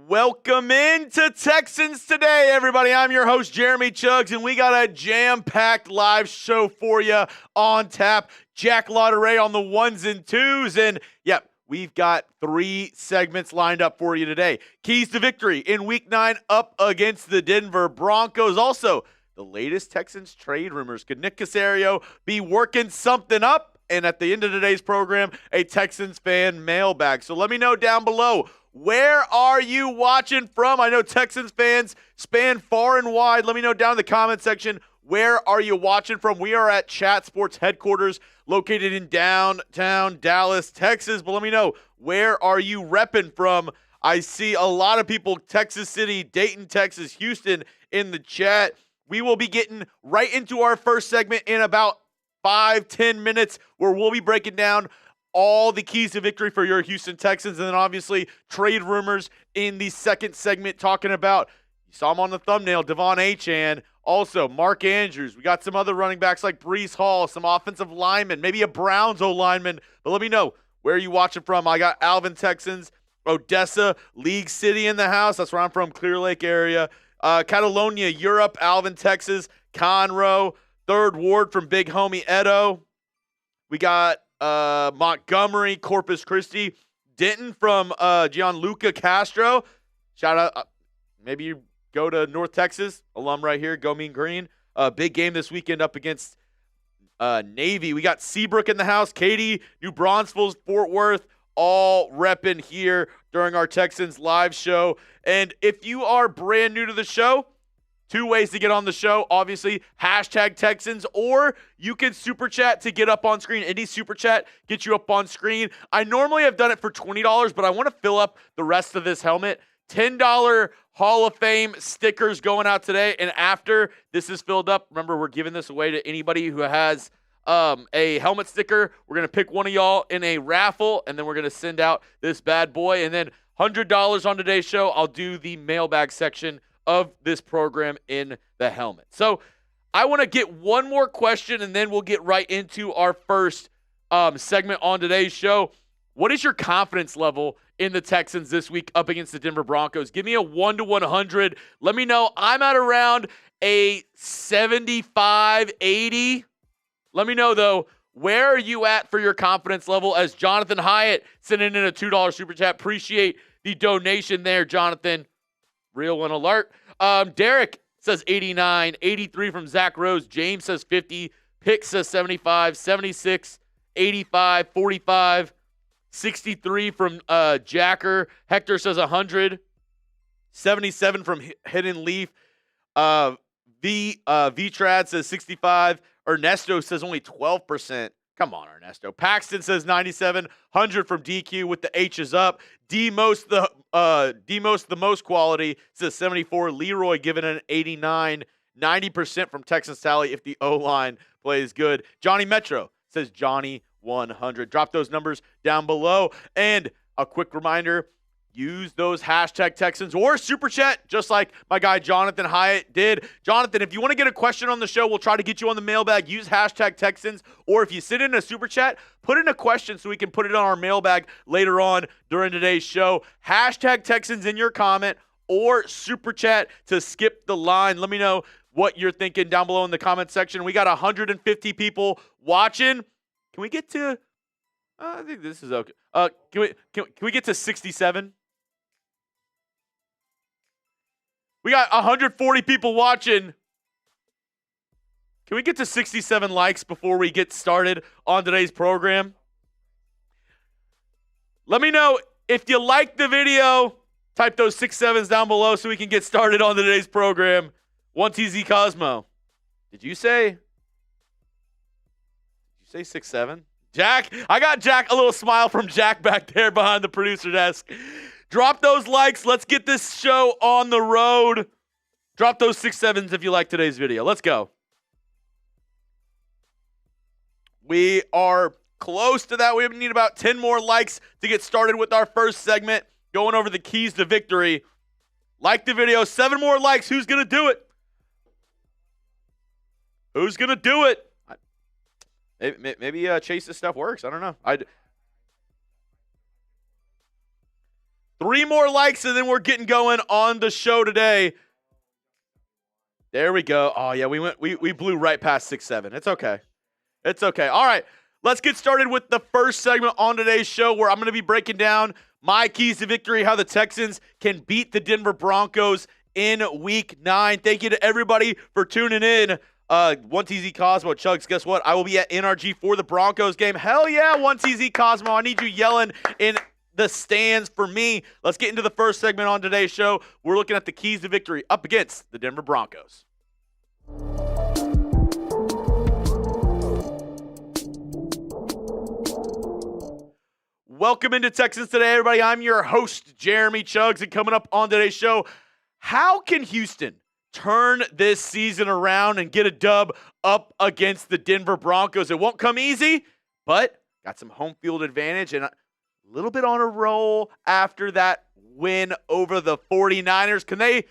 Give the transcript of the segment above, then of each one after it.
Welcome into Texans Today, everybody. I'm your host, Jeremy Chuggs, and we got a jam-packed live show for you on tap. Jack Lotteray on the ones and twos, and we've got 3 segments lined up for you today. Keys to victory in Week 9 up against the Denver Broncos. Also, the latest Texans trade rumors. Could Nick Caserio be working something up? And at the end of today's program, a Texans fan mailbag. So let me know down below, where are you watching from? I know Texans fans span far and wide. Let me know down in the comment section, where are you watching from? We are at Chat Sports headquarters located in downtown Dallas, Texas. But let me know, where are you repping from? I see a lot of people, Texas City, Dayton, Texas, Houston in the chat. We will be getting right into our first segment in about 5-10 minutes, where we'll be breaking down all the keys to victory for your Houston Texans, and then obviously trade rumors in the second segment, talking about, you saw him on the thumbnail, Achane, also Mark Andrews. We got some other running backs like Breece Hall, some offensive linemen, maybe a Browns O-lineman. But let me know, where are you watching from? I got Alvin, Texans, Odessa, League City in the house. That's where I'm from, Clear Lake area. Catalonia, Europe, Alvin, Texas, Conroe, 3rd Ward from Big Homie Edo. We got Montgomery, Corpus Christi, Denton from Gianluca Castro. Shout out. Maybe you go to North Texas, alum right here, go Mean Green. Big game this weekend up against Navy. We got Seabrook in the house, Katy, New Braunfels, Fort Worth, all repping here during our Texans live show. And if you are brand new to the show, 2 ways to get on the show. Obviously, hashtag Texans, or you can super chat to get up on screen. Any super chat gets you up on screen. I normally have done it for $20, but I want to fill up the rest of this helmet. $10 Hall of Fame stickers going out today. And after this is filled up, remember, we're giving this away to anybody who has a helmet sticker. We're going to pick one of y'all in a raffle, and then we're going to send out this bad boy. And then $100 on today's show, I'll do the mailbag section of this program in the helmet. So I want to get one more question, and then we'll get right into our first segment on today's show. What is your confidence level in the Texans this week up against the Denver Broncos? Give me a 1 to 100. Let me know. I'm at around a 75, 80. Let me know, though, where are you at for your confidence level? As Jonathan Hyatt sending in a $2 super chat. Appreciate the donation there, Jonathan. Real one alert. Derek says 89, 83 from Zach Rose. James says 50. Pick says 75, 76, 85, 45, 63 from Jacker. Hector says 100, 77 from Hidden Leaf. V-Trad says 65. Ernesto says only 12%. Come on, Ernesto. Paxton says 97, 100 from DQ with the H's up. D-Most the most quality says 74. Leroy giving an 89, 90% from Texans Tally if the O-line plays good. Johnny Metro says Johnny 100. Drop those numbers down below. And a quick reminder, use those hashtag Texans or super chat, just like my guy Jonathan Hyatt did. Jonathan, if you want to get a question on the show, we'll try to get you on the mailbag. Use hashtag Texans, or if you sit in a super chat, put in a question so we can put it on our mailbag later on during today's show. Hashtag Texans in your comment or super chat to skip the line. Let me know what you're thinking down below in the comment section. We got 150 people watching. Can we get to I think this is okay. Can we get to 67? We got 140 people watching. Can we get to 67 likes before we get started on today's program? Let me know if you like the video. Type those 6-7s down below so we can get started on today's program. 1TZ Cosmo. Did you say 6-7? Jack, I got Jack, a little smile from Jack back there behind the producer desk. Drop those likes. Let's get this show on the road. Drop those 6-7s if you like today's video. Let's go. We are close to that. We need about 10 more likes to get started with our first segment, going over the keys to victory. Like the video. 7 more likes. Who's going to do it? Who's going to do it? Maybe Chase's stuff works. I don't know. 3 more likes, and then we're getting going on the show today. There we go. Oh, yeah, we blew right past 6-7. It's okay. It's okay. All right, let's get started with the first segment on today's show where I'm going to be breaking down my keys to victory, how the Texans can beat the Denver Broncos in Week 9. Thank you to everybody for tuning in. 1TZ Cosmo, Chuggs, guess what? I will be at NRG for the Broncos game. Hell yeah, 1TZ Cosmo. I need you yelling in the stands for me. Let's get into the first segment on today's show. We're looking at the keys to victory up against the Denver Broncos. Welcome into Texans Today, everybody. I'm your host, Jeremy Chuggs, and coming up on today's show, how can Houston turn this season around and get a dub up against the Denver Broncos? It won't come easy, but got some home field advantage and a little bit on a roll after that win over the 49ers. Can they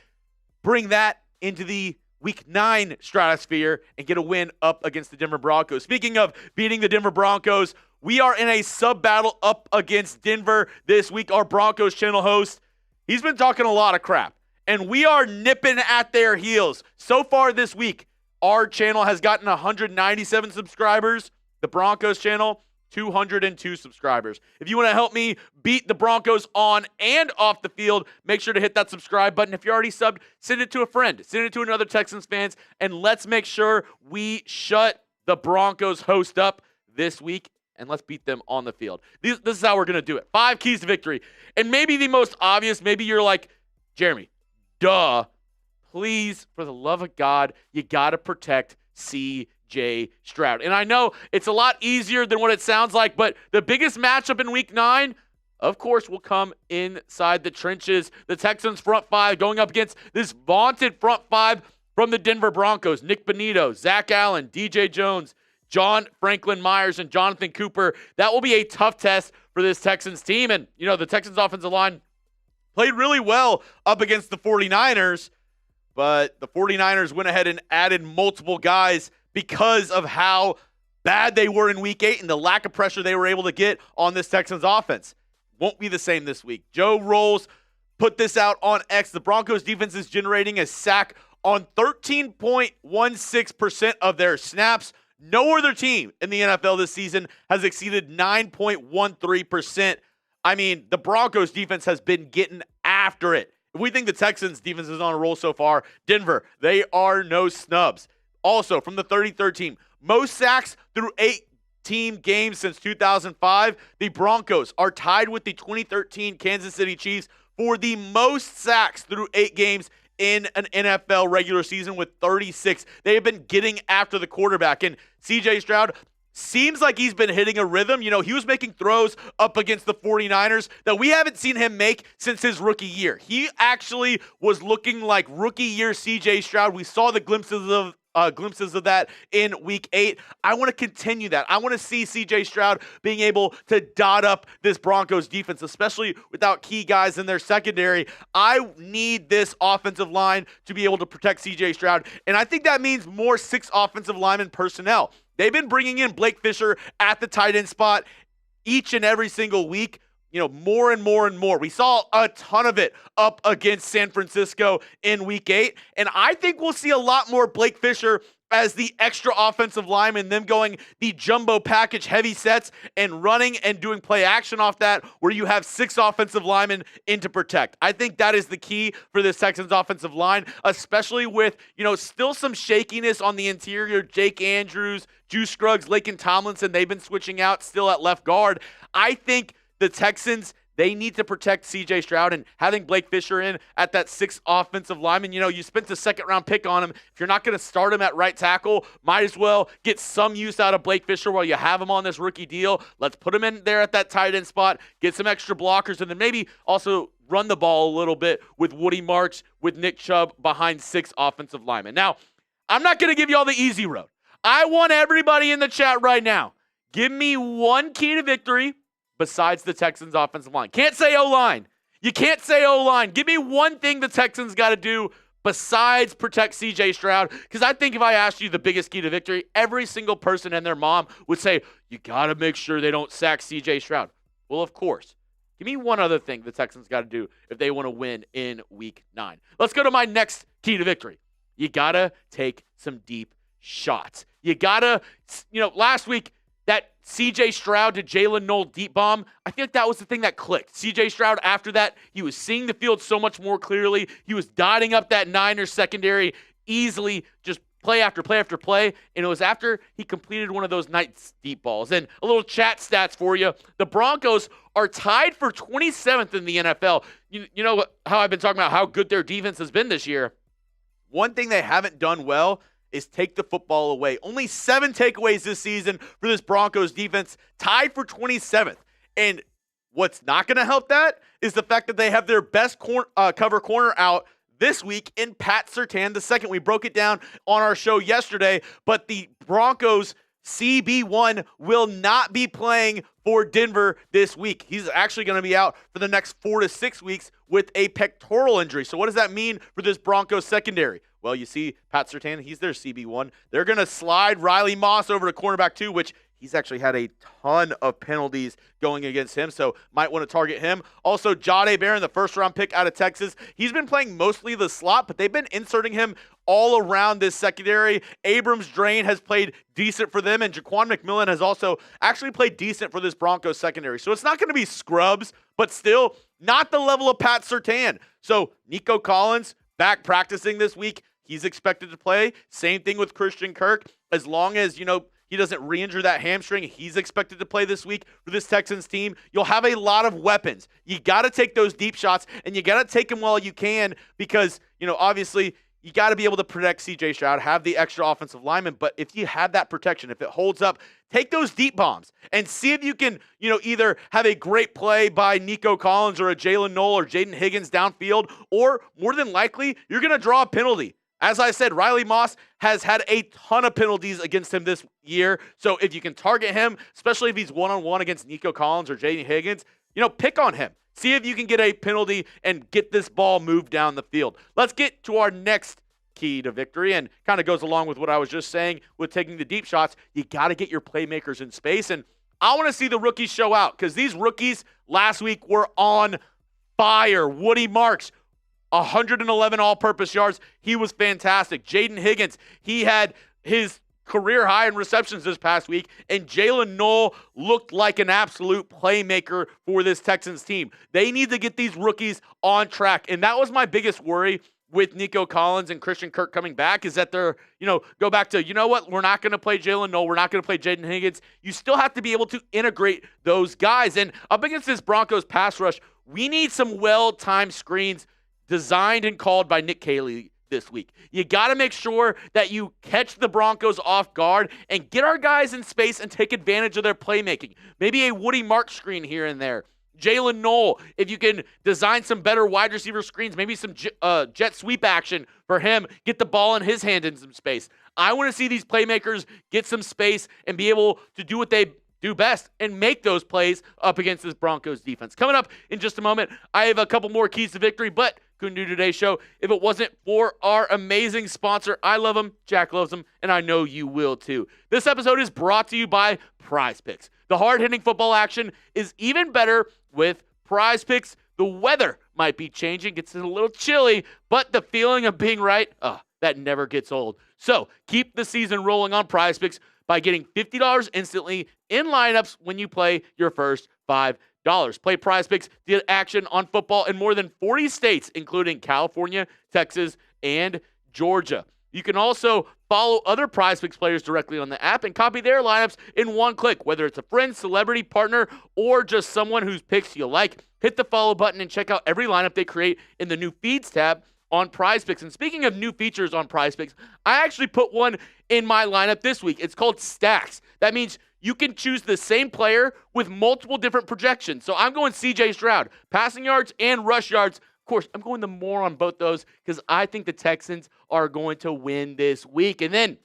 bring that into the Week 9 stratosphere and get a win up against the Denver Broncos? Speaking of beating the Denver Broncos, we are in a sub-battle up against Denver this week. Our Broncos channel host, he's been talking a lot of crap, and we are nipping at their heels. So far this week, our channel has gotten 197 subscribers. The Broncos channel, 202 subscribers. If you want to help me beat the Broncos on and off the field, make sure to hit that subscribe button. If you're already subbed, send it to a friend. Send it to another Texans fans, and let's make sure we shut the Broncos host up this week, and let's beat them on the field. This is how we're going to do it. 5 keys to victory. And maybe the most obvious, maybe you're like, Jeremy, duh. Please, for the love of God, you got to protect C.J. Stroud. And I know it's a lot easier than what it sounds like, but the biggest matchup in Week 9, of course, will come inside the trenches. The Texans front 5 going up against this vaunted front 5 from the Denver Broncos. Nick Bonito, Zach Allen, DJ Jones, John Franklin Myers, and Jonathan Cooper. That will be a tough test for this Texans team. And, you know, the Texans offensive line played really well up against the 49ers, but the 49ers went ahead and added multiple guys because of how bad they were in Week 8 and the lack of pressure they were able to get on this Texans offense. Won't be the same this week. Joe Rolls put this out on X. The Broncos defense is generating a sack on 13.16% of their snaps. No other team in the NFL this season has exceeded 9.13%. I mean, the Broncos defense has been getting after it. If we think the Texans defense is on a roll so far, Denver, they are no snubs. Also, from the 33rd team, most sacks through 8-team games since 2005. The Broncos are tied with the 2013 Kansas City Chiefs for the most sacks through 8 games in an NFL regular season with 36. They have been getting after the quarterback. And C.J. Stroud seems like he's been hitting a rhythm. You know, he was making throws up against the 49ers that we haven't seen him make since his rookie year. He actually was looking like rookie year C.J. Stroud. We saw the glimpses of that in Week 8. I want to continue that. I want to see C.J. Stroud being able to dot up this Broncos defense, especially without key guys in their secondary. I need this offensive line to be able to protect C.J. Stroud, and I think that means more 6 offensive lineman personnel. They've been bringing in Blake Fisher at the tight end spot each and every single week. You know, more and more and more. We saw a ton of it up against San Francisco in Week 8, and I think we'll see a lot more Blake Fisher as the extra offensive lineman, them going the jumbo package heavy sets and running and doing play action off that, where you have 6 offensive linemen in to protect. I think that is the key for this Texans offensive line, especially with, you know, still some shakiness on the interior. Jake Andrews, Juice Scruggs, Laken Tomlinson, they've been switching out still at left guard. I think the Texans, they need to protect C.J. Stroud, and having Blake Fisher in at that 6th offensive lineman, you know, you spent the 2nd-round pick on him. If you're not going to start him at right tackle, might as well get some use out of Blake Fisher while you have him on this rookie deal. Let's put him in there at that tight end spot, get some extra blockers, and then maybe also run the ball a little bit with Woody Marks, with Nick Chubb behind 6 offensive linemen. Now, I'm not going to give you all the easy road. I want everybody in the chat right now, give me one key to victory besides the Texans offensive line. Can't say O-line. You can't say O-line. Give me one thing the Texans got to do besides protect C.J. Stroud, because I think if I asked you the biggest key to victory, every single person and their mom would say, you got to make sure they don't sack C.J. Stroud. Well, of course. Give me one other thing the Texans got to do if they want to win in Week 9. Let's go to my next key to victory. You got to take some deep shots. You got to, last week, that C.J. Stroud to Jalen Noel deep bomb, I think that was the thing that clicked. C.J. Stroud, after that, he was seeing the field so much more clearly. He was dotting up that Niners secondary easily, just play after play after play, and it was after he completed one of those nice deep balls. And a little chat stats for you. The Broncos are tied for 27th in the NFL. You know how I've been talking about how good their defense has been this year. One thing they haven't done well is take the football away. Only 7 takeaways this season for this Broncos defense, tied for 27th. And what's not going to help that is the fact that they have their best cover corner out this week in Pat Surtain II. We broke it down on our show yesterday, but the Broncos CB1 will not be playing for Denver this week. He's actually going to be out for the next 4 to 6 weeks with a pectoral injury. So what does that mean for this Broncos secondary? Well, you see Pat Surtain, he's their CB1. They're going to slide Riley Moss over to cornerback 2, which he's actually had a ton of penalties going against him, so might want to target him. Also, Jahdae Barron, the first-round pick out of Texas. He's been playing mostly the slot, but they've been inserting him all around this secondary. Abrams Drain has played decent for them, and Jaquan McMillan has also actually played decent for this Broncos secondary. So it's not going to be scrubs, but still not the level of Pat Surtain. So Nico Collins back practicing this week. He's expected to play. Same thing with Christian Kirk. As long as, he doesn't re-injure that hamstring, he's expected to play this week for this Texans team. You'll have a lot of weapons. You got to take those deep shots, and you got to take them while you can because, obviously, you got to be able to protect C.J. Stroud, have the extra offensive lineman. But if you have that protection, if it holds up, take those deep bombs and see if you can, either have a great play by Nico Collins or a Jalen Noel or Jaden Higgins downfield, or more than likely, you're going to draw a penalty. As I said, Riley Moss has had a ton of penalties against him this year. So if you can target him, especially if he's one-on-one against Nico Collins or Jaden Higgins, pick on him. See if you can get a penalty and get this ball moved down the field. Let's get to our next key to victory, and kind of goes along with what I was just saying with taking the deep shots. You got to get your playmakers in space, and I want to see the rookies show out because these rookies last week were on fire. Woody Marks, 111 all-purpose yards. He was fantastic. Jaden Higgins, he had his career high in receptions this past week, and Jalen Noel looked like an absolute playmaker for this Texans team. They need to get these rookies on track, and that was my biggest worry with Nico Collins and Christian Kirk coming back is that they're, go back to, we're not going to play Jalen Noel. We're not going to play Jaden Higgins. You still have to be able to integrate those guys. And up against this Broncos pass rush, we need some well-timed screens designed and called by Nick Caley this week. You got to make sure that you catch the Broncos off guard and get our guys in space and take advantage of their playmaking. Maybe a Woody Mark screen here and there. Jalen Noel, if you can design some better wide receiver screens, maybe some jet sweep action for him, get the ball in his hand in some space. I want to see these playmakers get some space and be able to do what they do best and make those plays up against this Broncos defense. Coming up in just a moment, I have a couple more keys to victory, but couldn't do today's show if it wasn't for our amazing sponsor. I love them, Jack loves them, and I know you will too. This episode is brought to you by Prize Picks. The hard-hitting football action is even better with Prize Picks. The weather might be changing, gets a little chilly, but the feeling of being right, that never gets old. So keep the season rolling on Prize Picks by getting $50 instantly in lineups when you play your first $5. Play Prize Picks to get action on football in more than 40 states, including California, Texas, and Georgia. You can also follow other Prize Picks players directly on the app and copy their lineups in one click, whether it's a friend, celebrity, partner, or just someone whose picks you like. Hit the follow button and check out every lineup they create in the new Feeds tab on Prize Picks. And speaking of new features on Prize Picks, I actually put one in my lineup this week. It's called Stacks. That means you can choose the same player with multiple different projections. So I'm going C.J. Stroud, passing yards and rush yards. Of course, I'm going the more on both those because I think the Texans are going to win this week. And then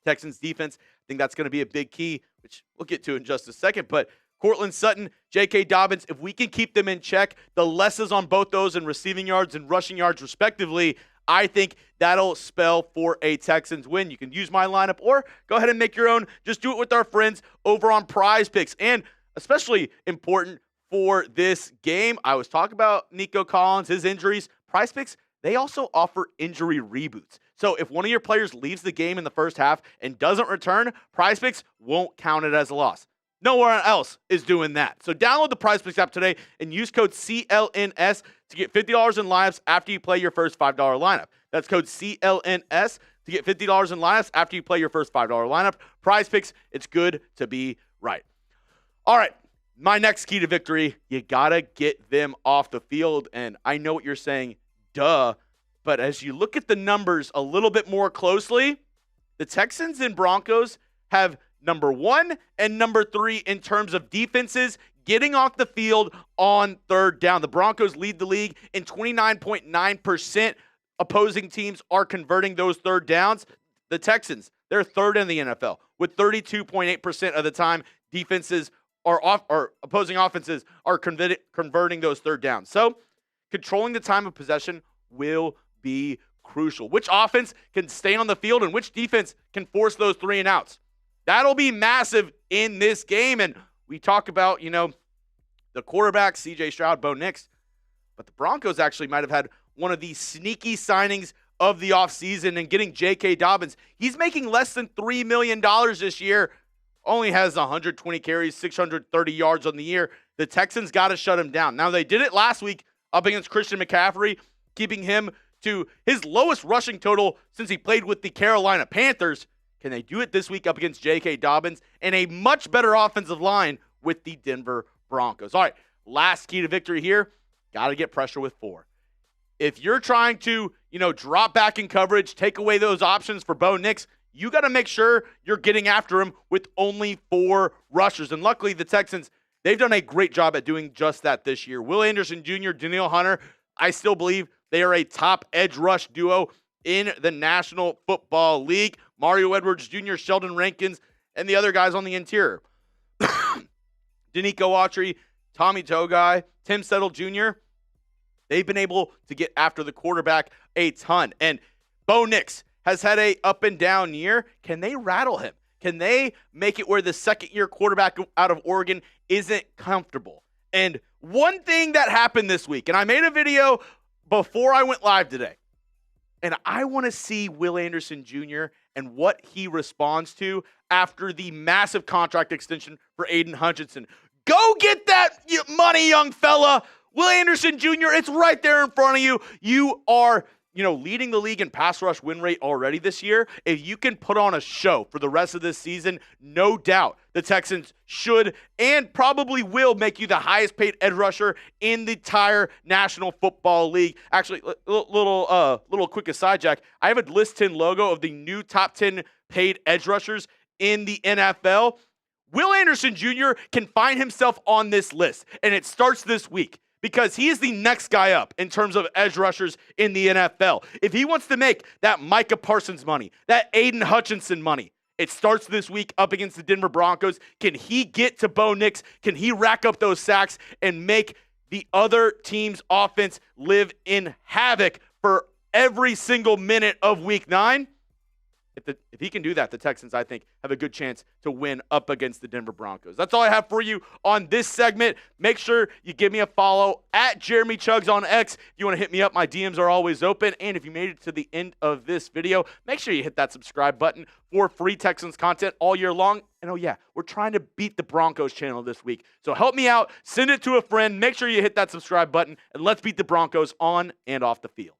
Texans defense, I think that's going to be a big key, which we'll get to in just a second. But Cortland Sutton, J.K. Dobbins, if we can keep them in check, the lessons on both those in receiving yards and rushing yards respectively, I think that'll spell for a Texans win. You can use my lineup or go ahead and make your own. Just do it with our friends over on Prize Picks. And especially important for this game. I was talking about Nico Collins, his injuries. Prize Picks, they also offer injury reboots. So if one of your players leaves the game in the first half and doesn't return, Prize Picks won't count it as a loss. Nowhere else is doing that. So download the Prize Picks app today and use code CLNS to get $50 in lineups after you play your first $5 lineup. That's code CLNS to get $50 in lineups after you play your first $5 lineup. Prize Picks, it's good to be right. All right, my next key to victory, you got to get them off the field. And I know what you're saying, duh. But as you look at the numbers a little bit more closely, the Texans and Broncos have number 1 and number 3 in terms of defenses getting off the field on third down. The Broncos lead the league in 29.9% opposing teams are converting those third downs. The Texans, they're third in the NFL with 32.8% of the time defenses or opposing offenses are converting those third downs. So controlling the time of possession will be crucial. Which offense can stay on the field and which defense can force those 3 and outs? That'll be massive in this game. And we talk about, the quarterbacks, C.J. Stroud, Bo Nix, but the Broncos actually might have had one of the sneaky signings of the offseason and getting J.K. Dobbins. He's making less than $3 million this year, only has 120 carries, 630 yards on the year. The Texans got to shut him down. Now, they did it last week up against Christian McCaffrey, keeping him to his lowest rushing total since he played with the Carolina Panthers. Can they do it this week up against J.K. Dobbins and a much better offensive line with the Denver Broncos? All right, last key to victory here, got to get pressure with 4. If you're trying to, drop back in coverage, take away those options for Bo Nix, you got to make sure you're getting after him with only 4 rushers. And luckily, the Texans, they've done a great job at doing just that this year. Will Anderson Jr., Danielle Hunter, I still believe they are a top edge rush duo in the National Football League. Mario Edwards Jr., Sheldon Rankins, and the other guys on the interior. Denico Autry, Tommy Togai, Tim Settle Jr., they've been able to get after the quarterback a ton. And Bo Nix has had a up and down year. Can they rattle him? Can they make it where the second-year quarterback out of Oregon isn't comfortable? And one thing that happened this week, and I made a video before I went live today, and I want to see Will Anderson Jr. and what he responds to after the massive contract extension for Aiden Hutchinson. Go get that money, young fella. Will Anderson Jr., it's right there in front of you. You are, leading the league in pass rush win rate already this year. If you can put on a show for the rest of this season, no doubt the Texans should and probably will make you the highest paid edge rusher in the entire National Football League. Actually, little quick aside, Jack. I have a List 10 logo of the new top 10 paid edge rushers in the NFL. Will Anderson Jr. can find himself on this list, and it starts this week, because he is the next guy up in terms of edge rushers in the NFL. If he wants to make that Micah Parsons money, that Aiden Hutchinson money, it starts this week up against the Denver Broncos. Can he get to Bo Nix? Can he rack up those sacks and make the other team's offense live in havoc for every single minute of Week 9? If he can do that, the Texans, I think, have a good chance to win up against the Denver Broncos. That's all I have for you on this segment. Make sure you give me a follow at Jeremy Chuggs on X. If you want to hit me up, my DMs are always open. And if you made it to the end of this video, make sure you hit that subscribe button for free Texans content all year long. And oh yeah, we're trying to beat the Broncos channel this week. So help me out. Send it to a friend. Make sure you hit that subscribe button. And let's beat the Broncos on and off the field.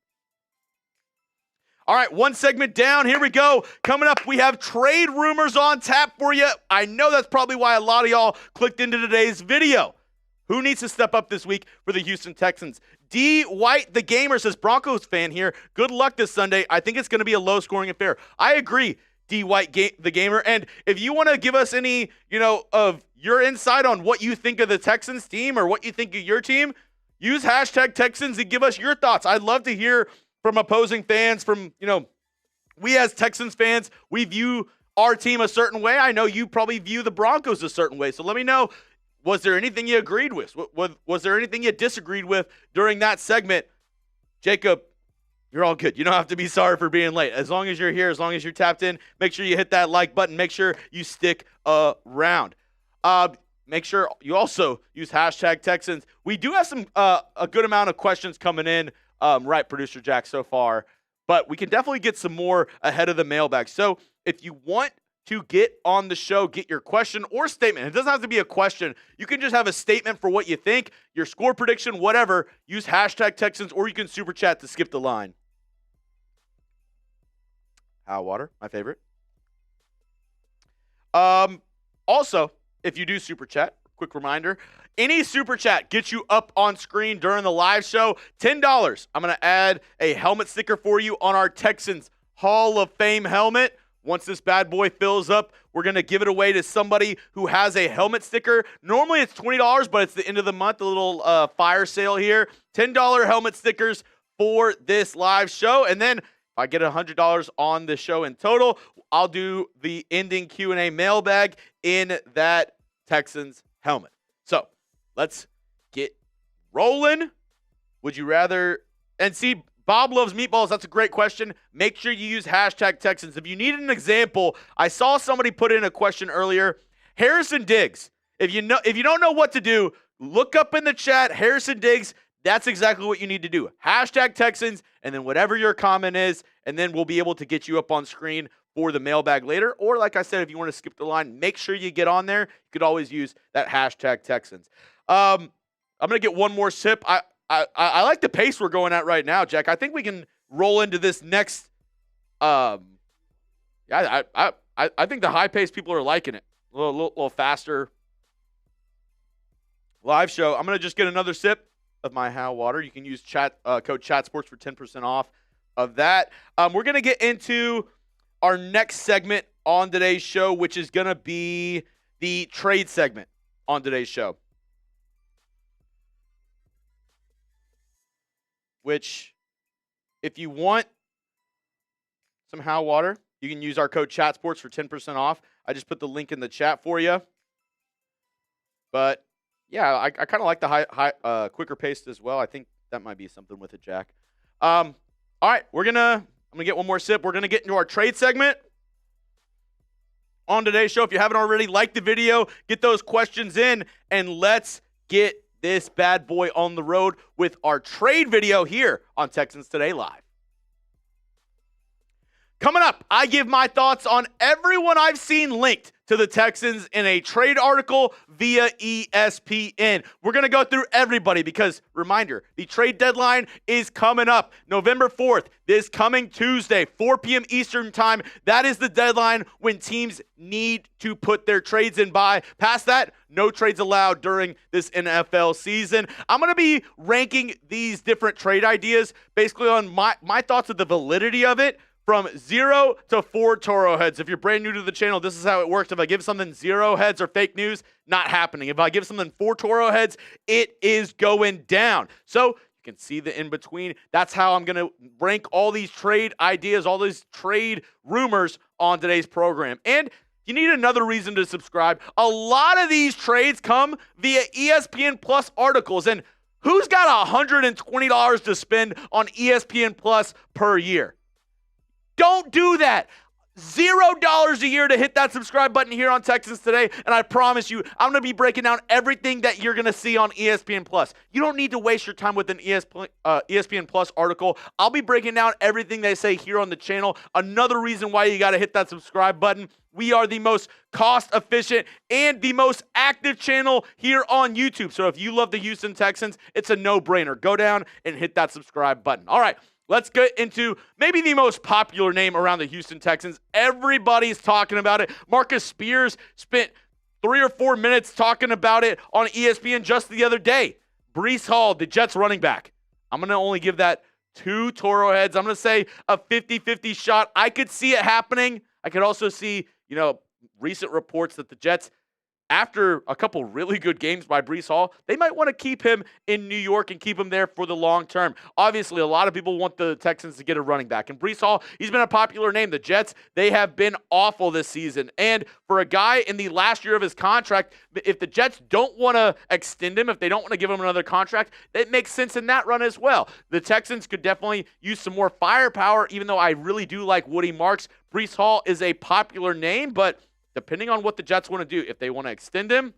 All right, one segment down. Here we go. Coming up, we have trade rumors on tap for you. I know that's probably why a lot of y'all clicked into today's video. Who needs to step up this week for the Houston Texans? D. White, the gamer, says, Broncos fan here. Good luck this Sunday. I think it's going to be a low-scoring affair. I agree, D. White, the gamer. And if you want to give us any, of your insight on what you think of the Texans team or what you think of your team, use hashtag Texans and give us your thoughts. I'd love to hear from opposing fans, from, we as Texans fans, we view our team a certain way. I know you probably view the Broncos a certain way. So let me know, was there anything you agreed with? Was there anything you disagreed with during that segment? Jacob, you're all good. You don't have to be sorry for being late. As long as you're here, as long as you're tapped in, make sure you hit that like button. Make sure you stick around. make sure you also use hashtag Texans. We do have some a good amount of questions coming in, right, Producer Jack, so far. But we can definitely get some more ahead of the mailbag. So if you want to get on the show, get your question or statement. It doesn't have to be a question. You can just have a statement for what you think, your score prediction, whatever. Use hashtag Texans, or you can super chat to skip the line. Water, my favorite. Also, if you do super chat, quick reminder, any super chat gets you up on screen during the live show. $10. I'm going to add a helmet sticker for you on our Texans Hall of Fame helmet. Once this bad boy fills up, we're going to give it away to somebody who has a helmet sticker. Normally it's $20, but it's the end of the month, a little fire sale here. $10 helmet stickers for this live show. And then if I get $100 on the show in total, I'll do the ending Q&A mailbag in that Texans helmet. So let's get rolling. Would you rather, and see, Bob loves meatballs. That's a great question. Make sure you use hashtag Texans. If you need an example, I saw somebody put in a question earlier. Harrison Diggs. If you don't know what to do, look up in the chat, Harrison Diggs. That's exactly what you need to do. Hashtag Texans, and then whatever your comment is, and then we'll be able to get you up on screen for the mailbag later. Or like I said, if you want to skip the line, make sure you get on there. You could always use that hashtag Texans. I'm going to get one more sip. I like the pace we're going at right now, Jack. I think we can roll into this next. I think the high pace people are liking it. A little faster live show. I'm gonna just get another sip of my water. You can use code ChatSports for 10% off of that. We're gonna get into our next segment on today's show, which is gonna be the trade segment on today's show. Which, if you want some water, you can use our code ChatSports for 10% off. I just put the link in the chat for you. But, yeah, I kind of like the quicker pace as well. I think that might be something with it, Jack. All right, I'm going to get one more sip. We're going to get into our trade segment on today's show. If you haven't already, like the video, get those questions in, and let's get this bad boy on the road with our trade video here on Texans Today Live. Coming up, I give my thoughts on everyone I've seen linked to the Texans in a trade article via ESPN. We're going to go through everybody because, reminder, the trade deadline is coming up November 4th, this coming Tuesday, 4 p.m. Eastern time. That is the deadline when teams need to put their trades in by. Past that, no trades allowed during this NFL season. I'm going to be ranking these different trade ideas basically on my thoughts of the validity of it, from 0 to 4 Toro heads. If you're brand new to the channel, this is how it works. If I give something 0 heads or fake news, not happening. If I give something 4 Toro heads, it is going down. So you can see the in-between. That's how I'm going to rank all these trade ideas, all these trade rumors on today's program. And you need another reason to subscribe. A lot of these trades come via ESPN Plus articles. And who's got $120 to spend on ESPN Plus per year? Don't do that. $0 a year to hit that subscribe button here on Texans Today, and I promise you, I'm going to be breaking down everything that you're going to see on ESPN Plus. You don't need to waste your time with an ESPN Plus article. I'll be breaking down everything they say here on the channel. Another reason why you got to hit that subscribe button. We are the most cost-efficient and the most active channel here on YouTube. So if you love the Houston Texans, it's a no-brainer. Go down and hit that subscribe button. All right. Let's get into maybe the most popular name around the Houston Texans. Everybody's talking about it. Marcus Spears spent 3 or 4 minutes talking about it on ESPN just the other day. Breece Hall, the Jets running back. I'm going to only give that 2 Toro heads. I'm going to say a 50-50 shot. I could see it happening. I could also see, recent reports that the Jets, after a couple really good games by Breece Hall, they might want to keep him in New York and keep him there for the long term. Obviously, a lot of people want the Texans to get a running back. And Breece Hall, he's been a popular name. The Jets, they have been awful this season. And for a guy in the last year of his contract, if the Jets don't want to extend him, if they don't want to give him another contract, it makes sense in that run as well. The Texans could definitely use some more firepower, even though I really do like Woody Marks. Breece Hall is a popular name, but depending on what the Jets want to do, if they want to extend him,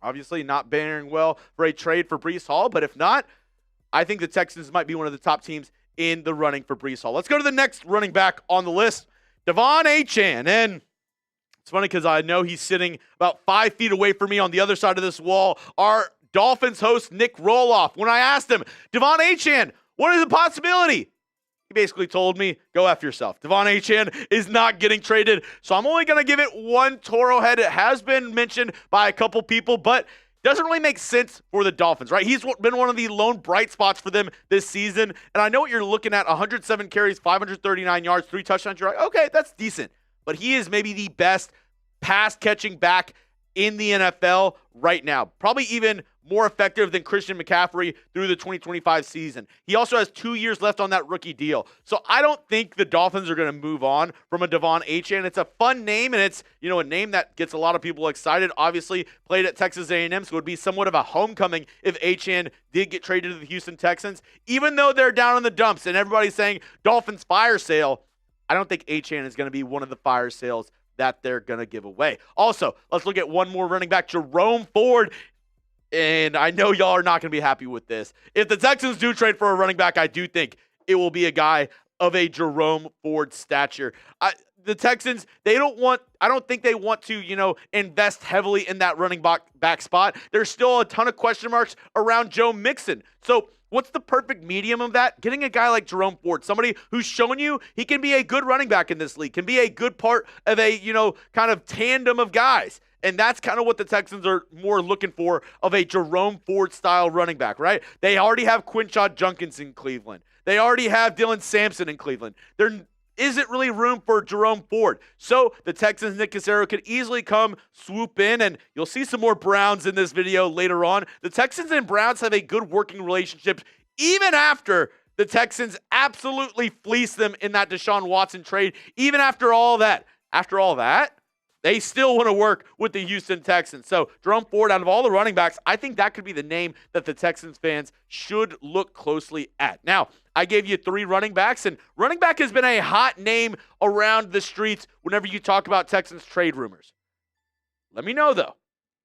Obviously not bearing well for a trade for Breece Hall, but if not, I think the Texans might be one of the top teams in the running for Breece Hall. Let's go to the next running back on the list, Achane. And it's funny because I know he's sitting about 5 feet away from me on the other side of this wall. Our Dolphins host, Nick Roloff, when I asked him, Achane, what is the possibility? He basically told me, go F yourself. Achane is not getting traded, so I'm only going to give it one Toro head. It has been mentioned by a couple people, but doesn't really make sense for the Dolphins, right? He's been one of the lone bright spots for them this season, and I know what you're looking at, 107 carries, 539 yards, 3 touchdowns. You're like, okay, that's decent, but he is maybe the best pass-catching back in the NFL right now. Probably even more effective than Christian McCaffrey through the 2025 season. He also has 2 years left on that rookie deal. So I don't think the Dolphins are going to move on from a Achane. It's a fun name, and it's, a name that gets a lot of people excited. Obviously, played at Texas A&M, so it would be somewhat of a homecoming if Achane did get traded to the Houston Texans. Even though they're down in the dumps and everybody's saying Dolphins fire sale, I don't think Achane is going to be one of the fire sales that they're going to give away. Also, let's look at one more running back, Jerome Ford. And I know y'all are not going to be happy with this. If the Texans do trade for a running back, I do think it will be a guy of a Jerome Ford stature. The Texans, I don't think they want to, invest heavily in that running back spot. There's still a ton of question marks around Joe Mixon. So what's the perfect medium of that? Getting a guy like Jerome Ford, somebody who's shown you he can be a good running back in this league, can be a good part of a, kind of tandem of guys. And that's kind of what the Texans are more looking for of a Jerome Ford-style running back, right? They already have Quinshon Judkins in Cleveland. They already have Dylan Sampson in Cleveland. There isn't really room for Jerome Ford. So the Texans, Nick Caserio, could easily come swoop in, and you'll see some more Browns in this video later on. The Texans and Browns have a good working relationship even after the Texans absolutely fleeced them in that Deshaun Watson trade. Even after all that, they still want to work with the Houston Texans. So Jerome Ford, out of all the running backs, I think that could be the name that the Texans fans should look closely at. Now, I gave you 3 running backs, and running back has been a hot name around the streets whenever you talk about Texans trade rumors. Let me know, though,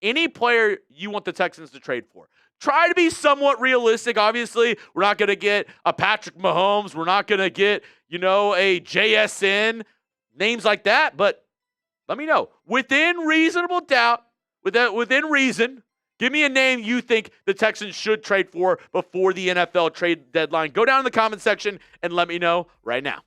any player you want the Texans to trade for. Try to be somewhat realistic. Obviously, we're not going to get a Patrick Mahomes. We're not going to get, a JSN, names like that, but let me know. Within reasonable doubt, within reason, give me a name you think the Texans should trade for before the NFL trade deadline. Go down in the comment section and let me know right now.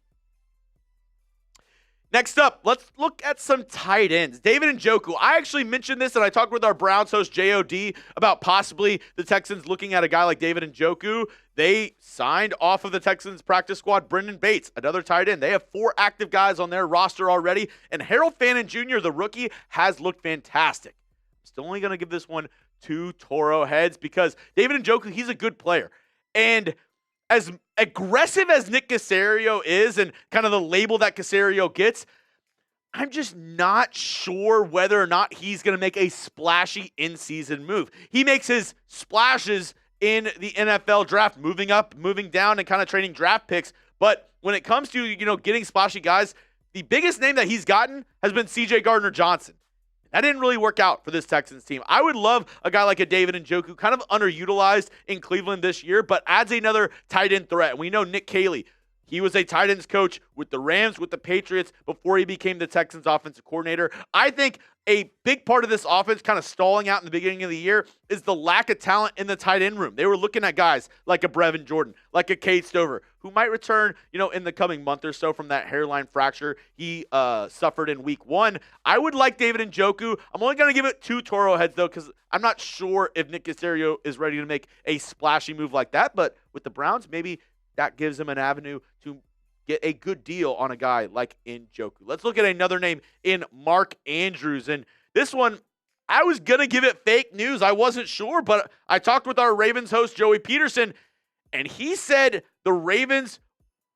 Next up, let's look at some tight ends. David Njoku. I actually mentioned this, and I talked with our Browns host, JOD, about possibly the Texans looking at a guy like David Njoku. They signed off of the Texans practice squad Brendan Bates, another tight end. They have 4 active guys on their roster already, and Harold Fannin Jr., the rookie, has looked fantastic. I'm still only going to give this one 2 Toro heads because David Njoku, he's a good player. And as aggressive as Nick Caserio is and kind of the label that Caserio gets, I'm just not sure whether or not he's going to make a splashy in-season move. He makes his splashes in the NFL draft, moving up, moving down, and kind of trading draft picks. But when it comes to, getting splashy guys, the biggest name that he's gotten has been C.J. Gardner-Johnson. That didn't really work out for this Texans team. I would love a guy like a David Njoku, kind of underutilized in Cleveland this year, but adds another tight end threat. And we know Nick Caley, he was a tight ends coach with the Rams, with the Patriots, before he became the Texans offensive coordinator. I think a big part of this offense kind of stalling out in the beginning of the year is the lack of talent in the tight end room. They were looking at guys like a Brevin Jordan, like a Cade Stover, who might return, in the coming month or so from that hairline fracture he suffered in week 1. I would like David Njoku. I'm only going to give it 2 Toro heads, though, because I'm not sure if Nick Caserio is ready to make a splashy move like that. But with the Browns, maybe that gives him an avenue to get a good deal on a guy like Njoku. Let's look at another name in Mark Andrews. And this one, I was going to give it fake news. I wasn't sure, but I talked with our Ravens host, Joey Peterson, and he said the Ravens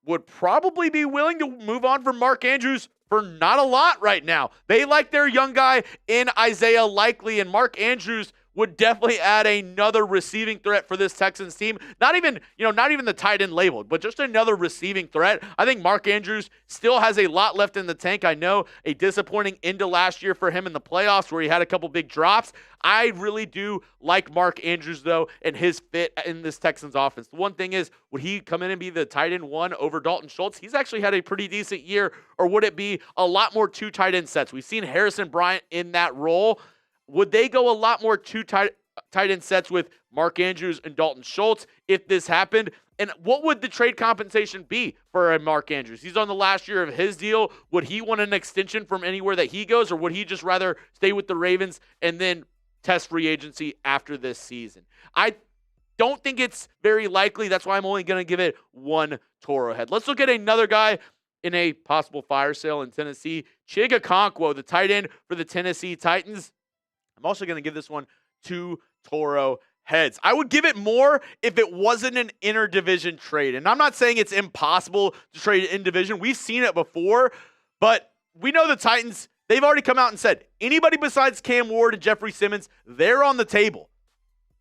would probably be willing to move on from Mark Andrews for not a lot right now. They like their young guy in Isaiah Likely, and Mark Andrews would definitely add another receiving threat for this Texans team. Not even the tight end labeled, but just another receiving threat. I think Mark Andrews still has a lot left in the tank. I know a disappointing end to last year for him in the playoffs where he had a couple big drops. I really do like Mark Andrews, though, and his fit in this Texans offense. The one thing is, would he come in and be the tight end one over Dalton Schultz? He's actually had a pretty decent year, or would it be a lot more two tight end sets? We've seen Harrison Bryant in that role. Would they go a lot more two tight end sets with Mark Andrews and Dalton Schultz if this happened? And what would the trade compensation be for a Mark Andrews? He's on the last year of his deal. Would he want an extension from anywhere that he goes, or would he just rather stay with the Ravens and then test free agency after this season? I don't think it's very likely. That's why I'm only going to give it one Toro head. Let's look at another guy in a possible fire sale in Tennessee. Chig Okonkwo, the tight end for the Tennessee Titans. I'm also going to give this one two Toro heads. I would give it more if it wasn't an interdivision trade. And I'm not saying it's impossible to trade in division. We've seen it before, but we know the Titans, they've already come out and said, anybody besides Cam Ward and Jeffrey Simmons, they're on the table.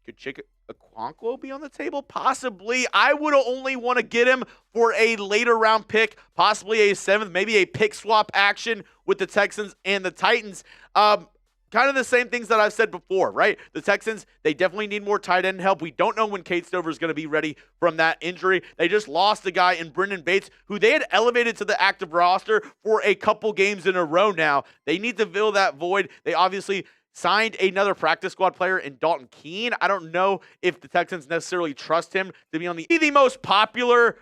Could Chig Okonkwo be on the table? Possibly. I would only want to get him for a later round pick, possibly a seventh, maybe a pick swap action with the Texans and the Titans. Kind of the same things that I've said before, right? The Texans, they definitely need more tight end help. We don't know when Kate Stover is going to be ready from that injury. They just lost a guy in Brendan Bates, who they had elevated to the active roster for a couple games in a row now. They need to fill that void. They obviously signed another practice squad player in Dalton Keene. I don't know if the Texans necessarily trust him to be on the most popular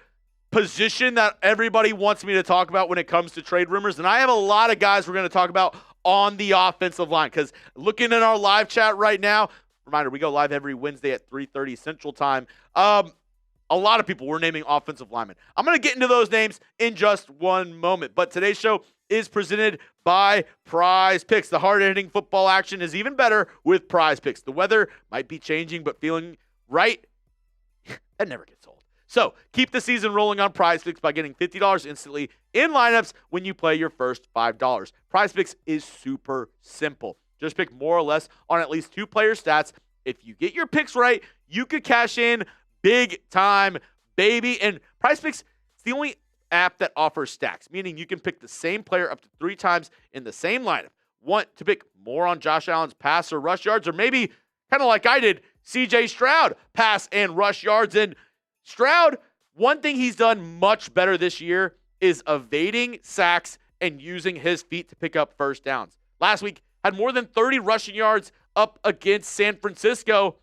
position that everybody wants me to talk about when it comes to trade rumors. And I have a lot of guys we're going to talk about on the offensive line, because looking at our live chat right now, reminder, we go live every Wednesday at 3:30 Central Time. A lot of people were naming offensive linemen. I'm going to get into those names in just one moment, but today's show is presented by Prize Picks. The hard-hitting football action is even better with Prize Picks. The weather might be changing, but feeling right, that never gets old. So keep the season rolling on Prize Picks by getting $50 instantly in lineups when you play your first $5. Prize Picks is super simple. Just pick more or less on at least two player stats. If you get your picks right, you could cash in big time, baby. And Prize Picks is the only app that offers stacks, meaning you can pick the same player up to 3 times in the same lineup. Want to pick more on Josh Allen's pass or rush yards, or maybe kind of like I did, CJ Stroud pass and rush yards. And Stroud, one thing he's done much better this year is evading sacks and using his feet to pick up first downs. Last week, had more than 30 rushing yards up against San Francisco.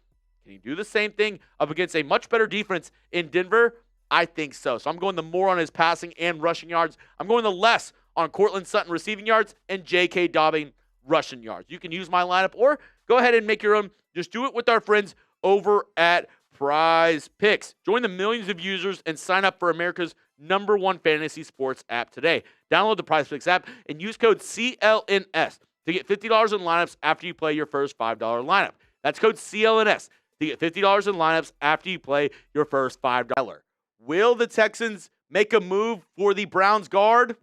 Can he do the same thing up against a much better defense in Denver? I think so. So I'm going the more on his passing and rushing yards. I'm going the less on Cortland Sutton receiving yards and J.K. Dobbin rushing yards. You can use my lineup or go ahead and make your own. Just do it with our friends over at Prize Picks. Join the millions of users and sign up for America's #1 fantasy sports app today. Download the Prize Picks app and use code CLNS to get $50 in lineups after you play your first $5 lineup. That's code CLNS to get $50 in lineups after you play your first $5. Will the Texans make a move for the Browns guard? I'm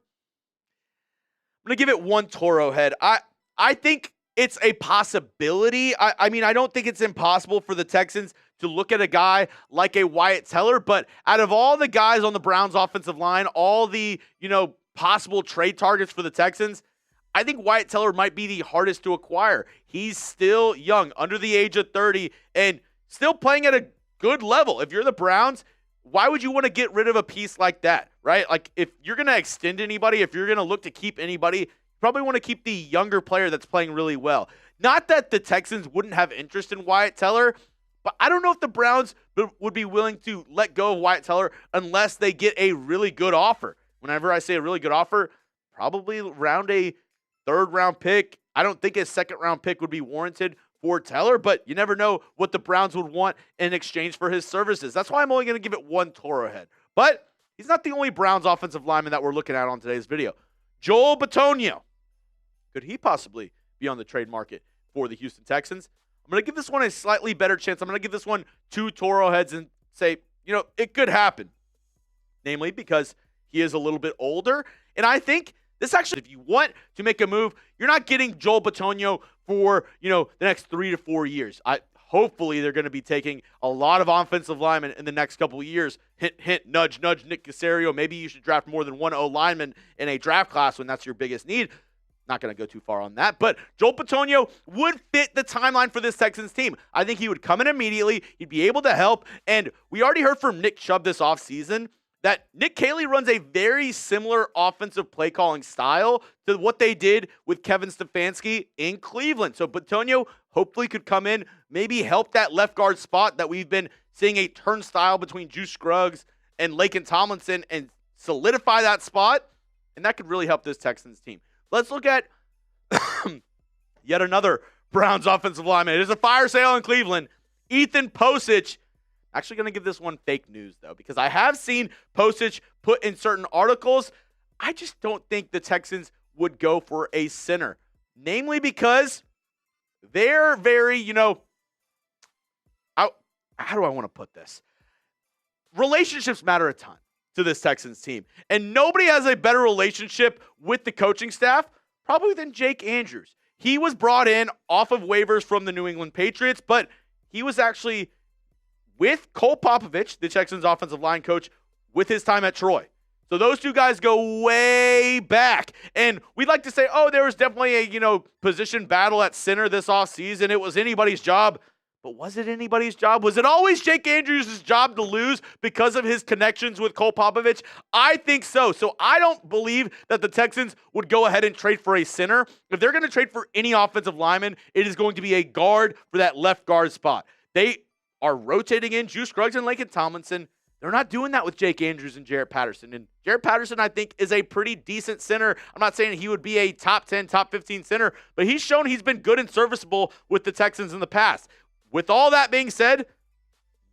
going to give it one Toro head. I think it's a possibility. I mean, I don't think it's impossible for the Texans to look at a guy like a Wyatt Teller, but out of all the guys on the Browns offensive line, all the, possible trade targets for the Texans, I think Wyatt Teller might be the hardest to acquire. He's still young, under the age of 30, and still playing at a good level. If you're the Browns, why would you want to get rid of a piece like that, right? Like, if you're going to extend anybody, if you're going to look to keep anybody, you probably want to keep the younger player that's playing really well. Not that the Texans wouldn't have interest in Wyatt Teller, but I don't know if the Browns would be willing to let go of Wyatt Teller unless they get a really good offer. Whenever I say a really good offer, probably around a third-round pick. I don't think a second-round pick would be warranted for Teller, but you never know what the Browns would want in exchange for his services. That's why I'm only going to give it one Toro head. But he's not the only Browns offensive lineman that we're looking at on today's video. Joel Bitonio. Could he possibly be on the trade market for the Houston Texans? I'm going to give this one a slightly better chance. I'm going to give this one two Toro heads and say, it could happen. Namely because he is a little bit older. And I think This actually, if you want to make a move, you're not getting Joel Bitonio for, the next 3 to 4 years. Hopefully, they're going to be taking a lot of offensive linemen in the next couple of years. Hint, hint, nudge, nudge, Nick Caserio. Maybe you should draft more than one O-lineman in a draft class when that's your biggest need. Not going to go too far on that, but Joel Bitonio would fit the timeline for this Texans team. I think he would come in immediately. He'd be able to help, and we already heard from Nick Chubb this offseason that Nick Caley runs a very similar offensive play calling style to what they did with Kevin Stefanski in Cleveland. So Bitonio hopefully could come in, maybe help that left guard spot that we've been seeing a turnstile between Juice Scruggs and Laken Tomlinson and solidify that spot, and that could really help this Texans team. Let's look at yet another Browns offensive lineman. It is a fire sale in Cleveland. Ethan Posich. Actually going to give this one fake news, though, because I have seen Posich put in certain articles. I just don't think the Texans would go for a center, namely because they're very, how do I want to put this? Relationships matter a ton to this Texans team, and nobody has a better relationship with the coaching staff probably than Jake Andrews. He was brought in off of waivers from the New England Patriots, but he was actually with Cole Popovich, the Texans offensive line coach, with his time at Troy. So those two guys go way back. And we'd like to say, there was definitely a, position battle at center this offseason. It was anybody's job. But was it anybody's job? Was it always Jake Andrews' job to lose because of his connections with Cole Popovich? I think so. So I don't believe that the Texans would go ahead and trade for a center. If they're going to trade for any offensive lineman, it is going to be a guard for that left guard spot. They are rotating in Juice Scruggs and Laken Tomlinson. They're not doing that with Jake Andrews and Jarrett Patterson. And Jarrett Patterson, I think, is a pretty decent center. I'm not saying he would be a top 10, top 15 center, but he's shown he's been good and serviceable with the Texans in the past. With all that being said,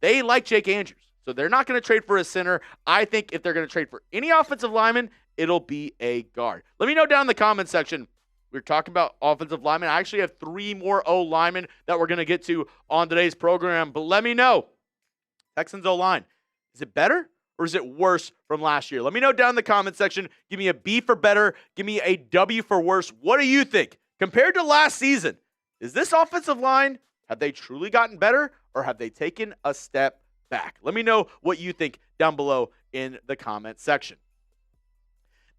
they like Jake Andrews. So they're not going to trade for a center. I think if they're going to trade for any offensive lineman, it'll be a guard. Let me know down in the comment section. We're talking about offensive linemen. I actually have 3 more O-linemen that we're going to get to on today's program. But let me know, Texans O-line, is it better or is it worse from last year? Let me know down in the comment section. Give me a B for better. Give me a W for worse. What do you think? Compared to last season, is this offensive line, have they truly gotten better or have they taken a step back? Let me know what you think down below in the comment section.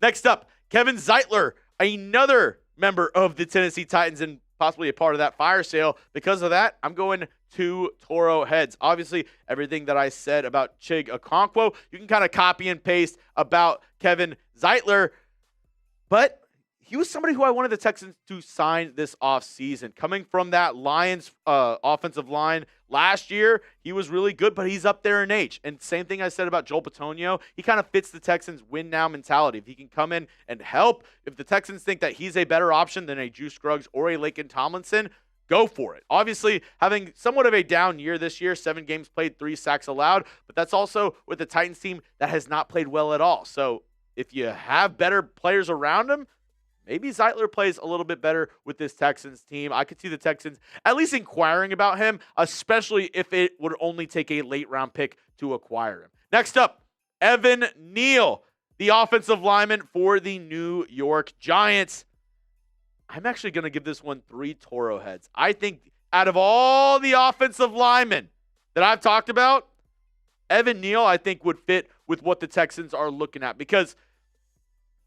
Next up, Kevin Zeitler, another member of the Tennessee Titans and possibly a part of that fire sale. Because of that, I'm going to Toro heads. Obviously, everything that I said about Chig Okonkwo, you can kind of copy and paste about Kevin Zeitler. But he was somebody who I wanted the Texans to sign this offseason. Coming from that Lions offensive line last year, he was really good, but he's up there in age. And same thing I said about Joel Bitonio. He kind of fits the Texans win-now mentality. If he can come in and help, if the Texans think that he's a better option than a Juice Scruggs or a Laken Tomlinson, go for it. Obviously, having somewhat of a down year this year, 7 games played, 3 sacks allowed, but that's also with the Titans team that has not played well at all. So if you have better players around him, maybe Zeitler plays a little bit better with this Texans team. I could see the Texans at least inquiring about him, especially if it would only take a late-round pick to acquire him. Next up, Evan Neal, the offensive lineman for the New York Giants. I'm actually going to give this one 3 Toro heads. I think out of all the offensive linemen that I've talked about, Evan Neal, I think, would fit with what the Texans are looking at because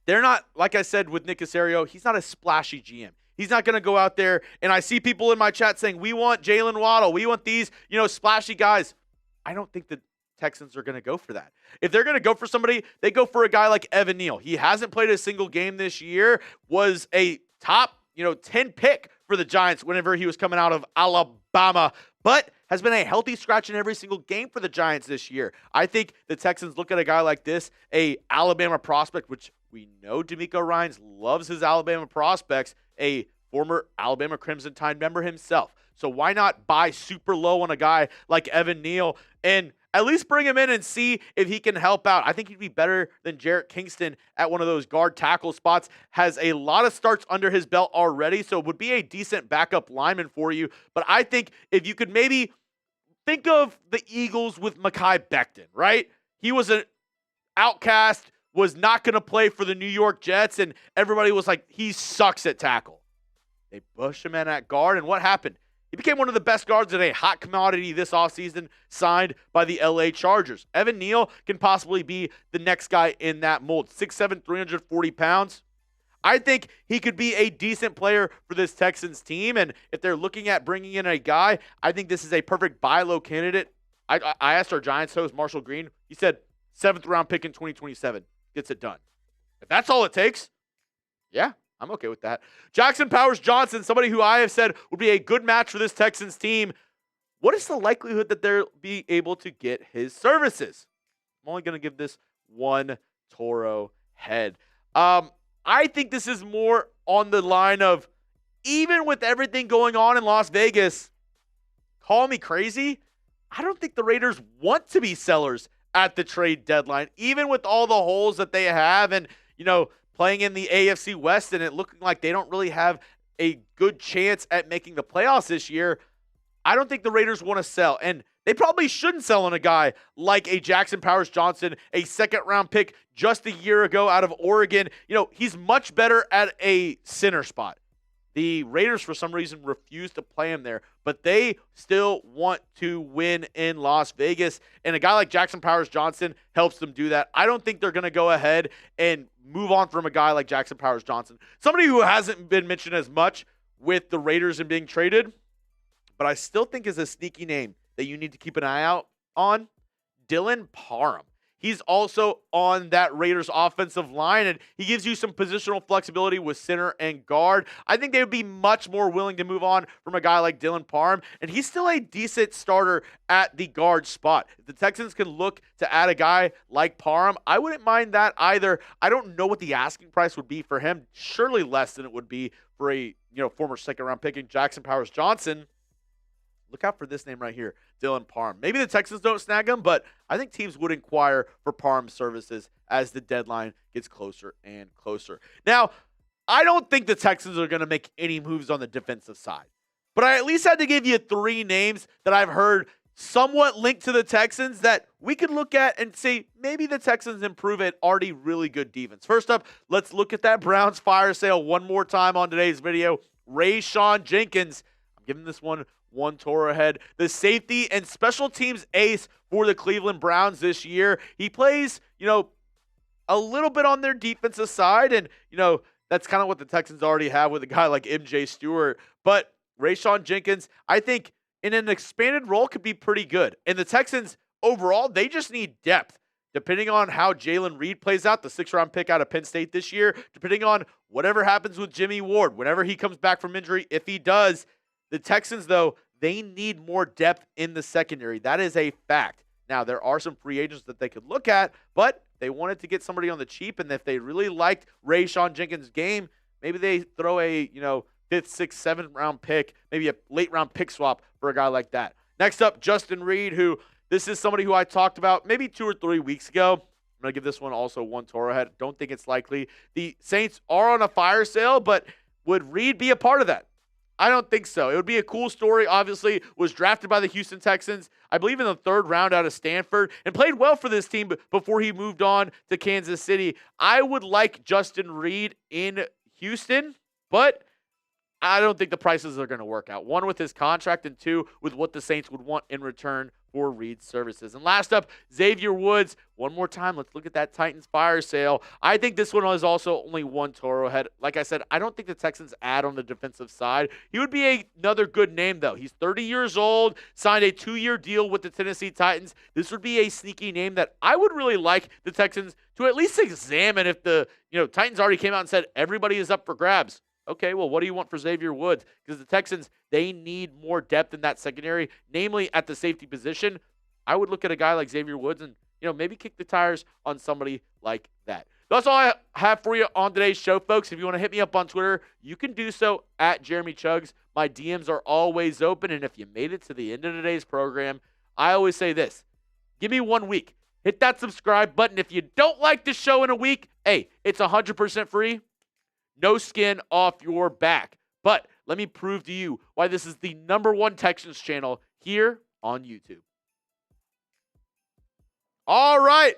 they're not, like I said with Nick Caserio, he's not a splashy GM. He's not going to go out there, and I see people in my chat saying, we want Jalen Waddle. We want these, splashy guys. I don't think the Texans are going to go for that. If they're going to go for somebody, they go for a guy like Evan Neal. He hasn't played a single game this year, was a top, 10 pick for the Giants whenever he was coming out of Alabama, but has been a healthy scratch in every single game for the Giants this year. I think the Texans look at a guy like this, a Alabama prospect, which we know DeMeco Ryans loves his Alabama prospects, a former Alabama Crimson Tide member himself. So why not buy super low on a guy like Evan Neal and at least bring him in and see if he can help out? I think he'd be better than Jarrett Kingston at one of those guard tackle spots. Has a lot of starts under his belt already, so it would be a decent backup lineman for you. But I think if you could maybe think of the Eagles with Mekhi Becton, right? He was an outcast, was not going to play for the New York Jets, and everybody was like, he sucks at tackle. They pushed him in at guard, and what happened? He became one of the best guards in a hot commodity this offseason, signed by the LA Chargers. Evan Neal can possibly be the next guy in that mold. 6'7", 340 pounds. I think he could be a decent player for this Texans team, and if they're looking at bringing in a guy, I think this is a perfect buy low candidate. I asked our Giants host, Marshall Green. He said 7th round pick in 2027 gets it done. If that's all it takes, yeah, I'm okay with that. Jackson Powers-Johnson, somebody who I have said would be a good match for this Texans team. What is the likelihood that they'll be able to get his services? I'm only going to give this one Toro head. I think this is more on the line of, even with everything going on in Las Vegas, call me crazy, I don't think the Raiders want to be sellers at the trade deadline, even with all the holes that they have and, playing in the AFC West and it looking like they don't really have a good chance at making the playoffs this year. I don't think the Raiders want to sell, and they probably shouldn't sell on a guy like a Jackson Powers-Johnson, a second-round pick just a year ago out of Oregon. He's much better at a center spot. The Raiders, for some reason, refuse to play him there, but they still want to win in Las Vegas, and a guy like Jackson Powers-Johnson helps them do that. I don't think they're going to go ahead and move on from a guy like Jackson Powers-Johnson. Somebody who hasn't been mentioned as much with the Raiders and being traded, but I still think is a sneaky name that you need to keep an eye out on, Dylan Parham. He's also on that Raiders offensive line, and he gives you some positional flexibility with center and guard. I think they would be much more willing to move on from a guy like Dylan Parham, and he's still a decent starter at the guard spot. If the Texans can look to add a guy like Parham, I wouldn't mind that either. I don't know what the asking price would be for him. Surely less than it would be for a former second-round pick in Jackson Powers-Johnson. Look out for this name right here, Dylan Parham. Maybe the Texans don't snag him, but I think teams would inquire for Parham's services as the deadline gets closer and closer. Now, I don't think the Texans are going to make any moves on the defensive side, but I at least had to give you 3 names that I've heard somewhat linked to the Texans that we could look at and say maybe the Texans improve at already really good defense. First up, let's look at that Browns fire sale one more time on today's video. Rayshawn Jenkins, I'm giving this one Toro ahead. The safety and special teams ace for the Cleveland Browns this year. He plays, a little bit on their defensive side, and, that's kind of what the Texans already have with a guy like MJ Stewart. But Rayshawn Jenkins, I think, in an expanded role could be pretty good. And the Texans, overall, they just need depth. Depending on how Jalen Reed plays out, the 6th-round pick out of Penn State this year, depending on whatever happens with Jimmy Ward, whenever he comes back from injury, if he does, the Texans, though, they need more depth in the secondary. That is a fact. Now, there are some free agents that they could look at, but they wanted to get somebody on the cheap, and if they really liked Rayshawn Jenkins' game, maybe they throw a, 5th, 6th, 7th-round pick, maybe a late-round pick swap for a guy like that. Next up, Justin Reed, who this is somebody who I talked about maybe 2 or 3 weeks ago. I'm going to give this one also one Toro head. Don't think it's likely. The Saints are on a fire sale, but would Reed be a part of that? I don't think so. It would be a cool story. Obviously, was drafted by the Houston Texans, I believe in the 3rd round out of Stanford, and played well for this team before he moved on to Kansas City. I would like Justin Reed in Houston, but I don't think the prices are going to work out. 1, with his contract, and 2, with what the Saints would want in return for Reed's services. And last up, Xavier Woods. One more time, let's look at that Titans fire sale. I think this one is also only one Toro head. Like I said, I don't think the Texans add on the defensive side. He would be another good name, though. He's 30 years old, signed a 2-year deal with the Tennessee Titans. This would be a sneaky name that I would really like the Texans to at least examine if the Titans already came out and said everybody is up for grabs. Okay, well, what do you want for Xavier Woods? Because the Texans, they need more depth in that secondary, namely at the safety position. I would look at a guy like Xavier Woods and, maybe kick the tires on somebody like that. That's all I have for you on today's show, folks. If you want to hit me up on Twitter, you can do so at Jeremy Chuggs. My DMs are always open, and if you made it to the end of today's program, I always say this. Give me 1 week. Hit that subscribe button. If you don't like the show in a week, hey, it's 100% free. No skin off your back. But let me prove to you why this is the #1 Texans channel here on YouTube. All right.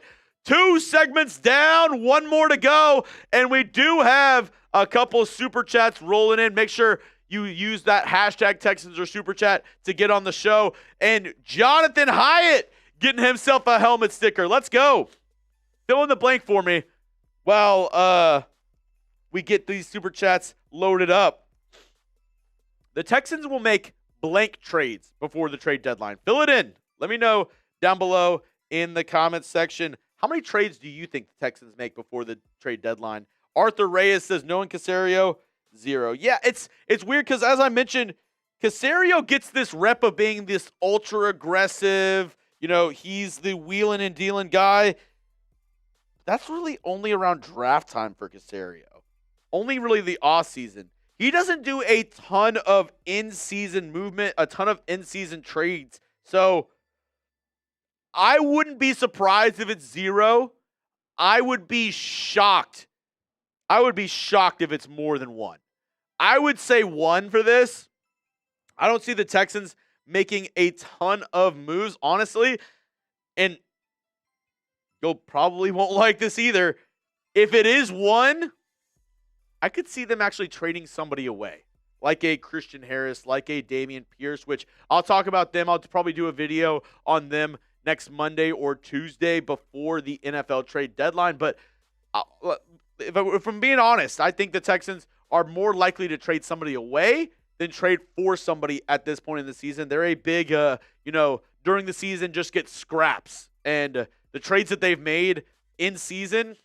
2 segments down, 1 more to go, and we do have a couple super chats rolling in. Make sure you use that hashtag Texans or super chat to get on the show. And Jonathan Hyatt getting himself a helmet sticker. Let's go. Fill in the blank for me while we get these super chats loaded up. The Texans will make blank trades before the trade deadline. Fill it in. Let me know down below in the comments section. How many trades do you think the Texans make before the trade deadline? Arthur Reyes says no in Caserio, 0. Yeah, it's weird because, as I mentioned, Caserio gets this rep of being this ultra-aggressive, he's the wheeling and dealing guy. That's really only around draft time for Caserio. Only really the offseason. He doesn't do a ton of in-season movement, a ton of in-season trades. So I wouldn't be surprised if it's 0. I would be shocked. If it's more than 1. I would say 1 for this. I don't see the Texans making a ton of moves, honestly. And you'll probably won't like this either. If it is 1, I could see them actually trading somebody away. Like a Christian Harris, like a Dameon Pierce, which I'll talk about them. I'll probably do a video on them next Monday or Tuesday before the NFL trade deadline. But if I'm being honest, I think the Texans are more likely to trade somebody away than trade for somebody at this point in the season. They're a big, during the season, just get scraps. And the trades that they've made in season,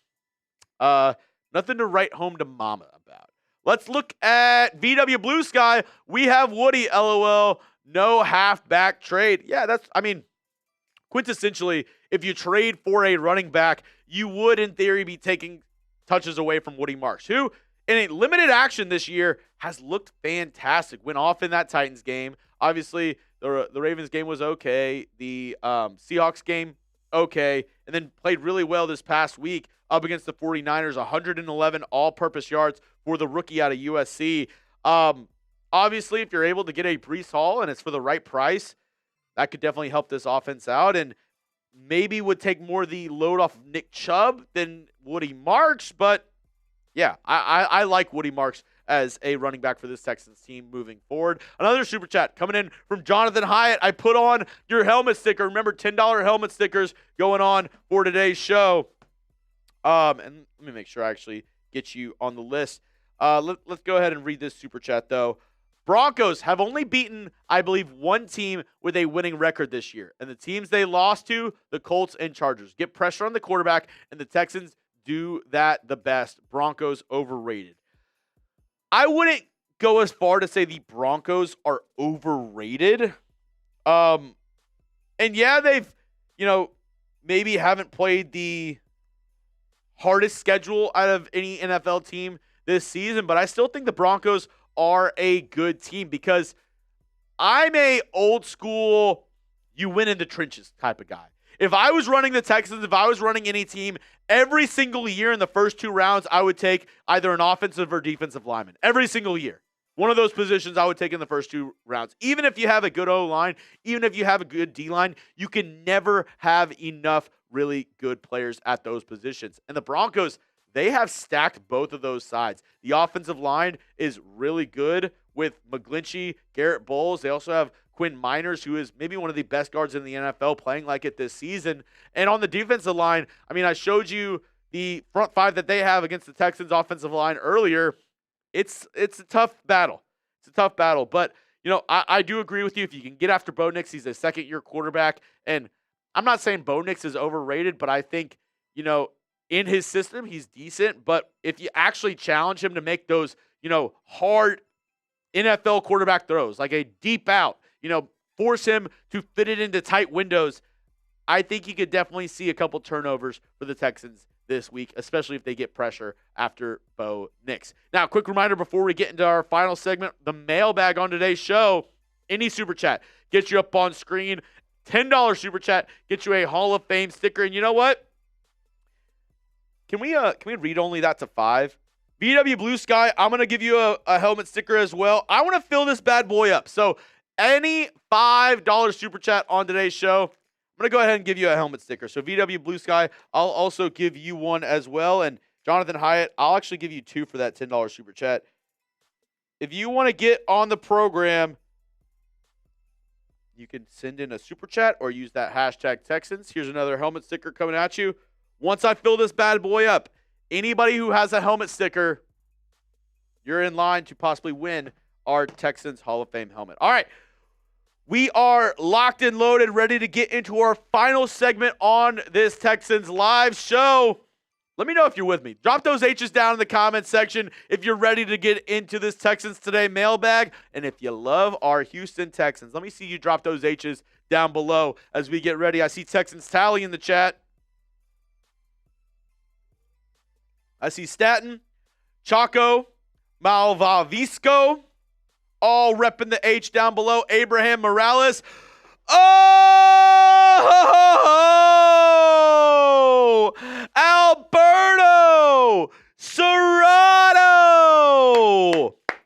nothing to write home to mama about. Let's look at VW Blue Sky. We have Woody, LOL, no halfback trade. Yeah, quintessentially, if you trade for a running back, you would, in theory, be taking touches away from Woody Marks, who, in a limited action this year, has looked fantastic. Went off in that Titans game. Obviously, the Ravens game was okay. The Seahawks game, okay. And then played really well this past week up against the 49ers. 111 all-purpose yards for the rookie out of USC. Obviously, if you're able to get a Breece Hall and it's for the right price, that could definitely help this offense out. And maybe would take more of the load off of Nick Chubb than Woody Marks. But, yeah, I like Woody Marks as a running back for this Texans team moving forward. Another super chat coming in from Jonathan Hyatt. I put on your helmet sticker. Remember, $10 helmet stickers going on for today's show. And let me make sure I actually get you on the list. Let's go ahead and read this super chat, though. Broncos have only beaten, I believe, 1 team with a winning record this year. And the teams they lost to, the Colts and Chargers. Get pressure on the quarterback, and the Texans do that the best. Broncos overrated. I wouldn't go as far to say the Broncos are overrated. And yeah, they've, maybe haven't played the hardest schedule out of any NFL team this season, but I still think the Broncos are a good team because I'm a old school, you win in the trenches type of guy. If I was running the Texans, if I was running any team, every single year in the first 2 rounds, I would take either an offensive or defensive lineman. Every single year. One of those positions I would take in the first 2 rounds. Even if you have a good O-line, even if you have a good D-line, you can never have enough really good players at those positions. And the Broncos, they have stacked both of those sides. The offensive line is really good with McGlinchey, Garrett Bowles. They also have Quinn Miners, who is maybe one of the best guards in the NFL, playing like it this season. And on the defensive line, I showed you the front 5 that they have against the Texans offensive line earlier. It's a tough battle. But, I do agree with you. If you can get after Bo Nix, he's a second-year quarterback. And I'm not saying Bo Nix is overrated, but I think, in his system, he's decent. But if you actually challenge him to make those, hard NFL quarterback throws, like a deep out, force him to fit it into tight windows, I think you could definitely see a couple turnovers for the Texans this week, especially if they get pressure after Bo Nix. Now, quick reminder before we get into our final segment, the mailbag on today's show, any super chat gets you up on screen. $10 super chat gets you a Hall of Fame sticker. And you know what? Can we read only that to 5? VW Blue Sky, I'm going to give you a helmet sticker as well. I want to fill this bad boy up. So any $5 super chat on today's show, I'm going to go ahead and give you a helmet sticker. So VW Blue Sky, I'll also give you one as well. And Jonathan Hyatt, I'll actually give you 2 for that $10 super chat. If you want to get on the program, you can send in a super chat or use that hashtag Texans. Here's another helmet sticker coming at you. Once I fill this bad boy up, anybody who has a helmet sticker, you're in line to possibly win our Texans Hall of Fame helmet. All right. We are locked and loaded, ready to get into our final segment on this Texans live show. Let me know if you're with me. Drop those H's down in the comment section if you're ready to get into this Texans Today mailbag. And if you love our Houston Texans, let me see you drop those H's down below as we get ready. I see Texans Tally in the chat. I see Staten, Chaco, Malvavisco, all repping the H down below. Abraham Morales. Oh! Alberto Serrato!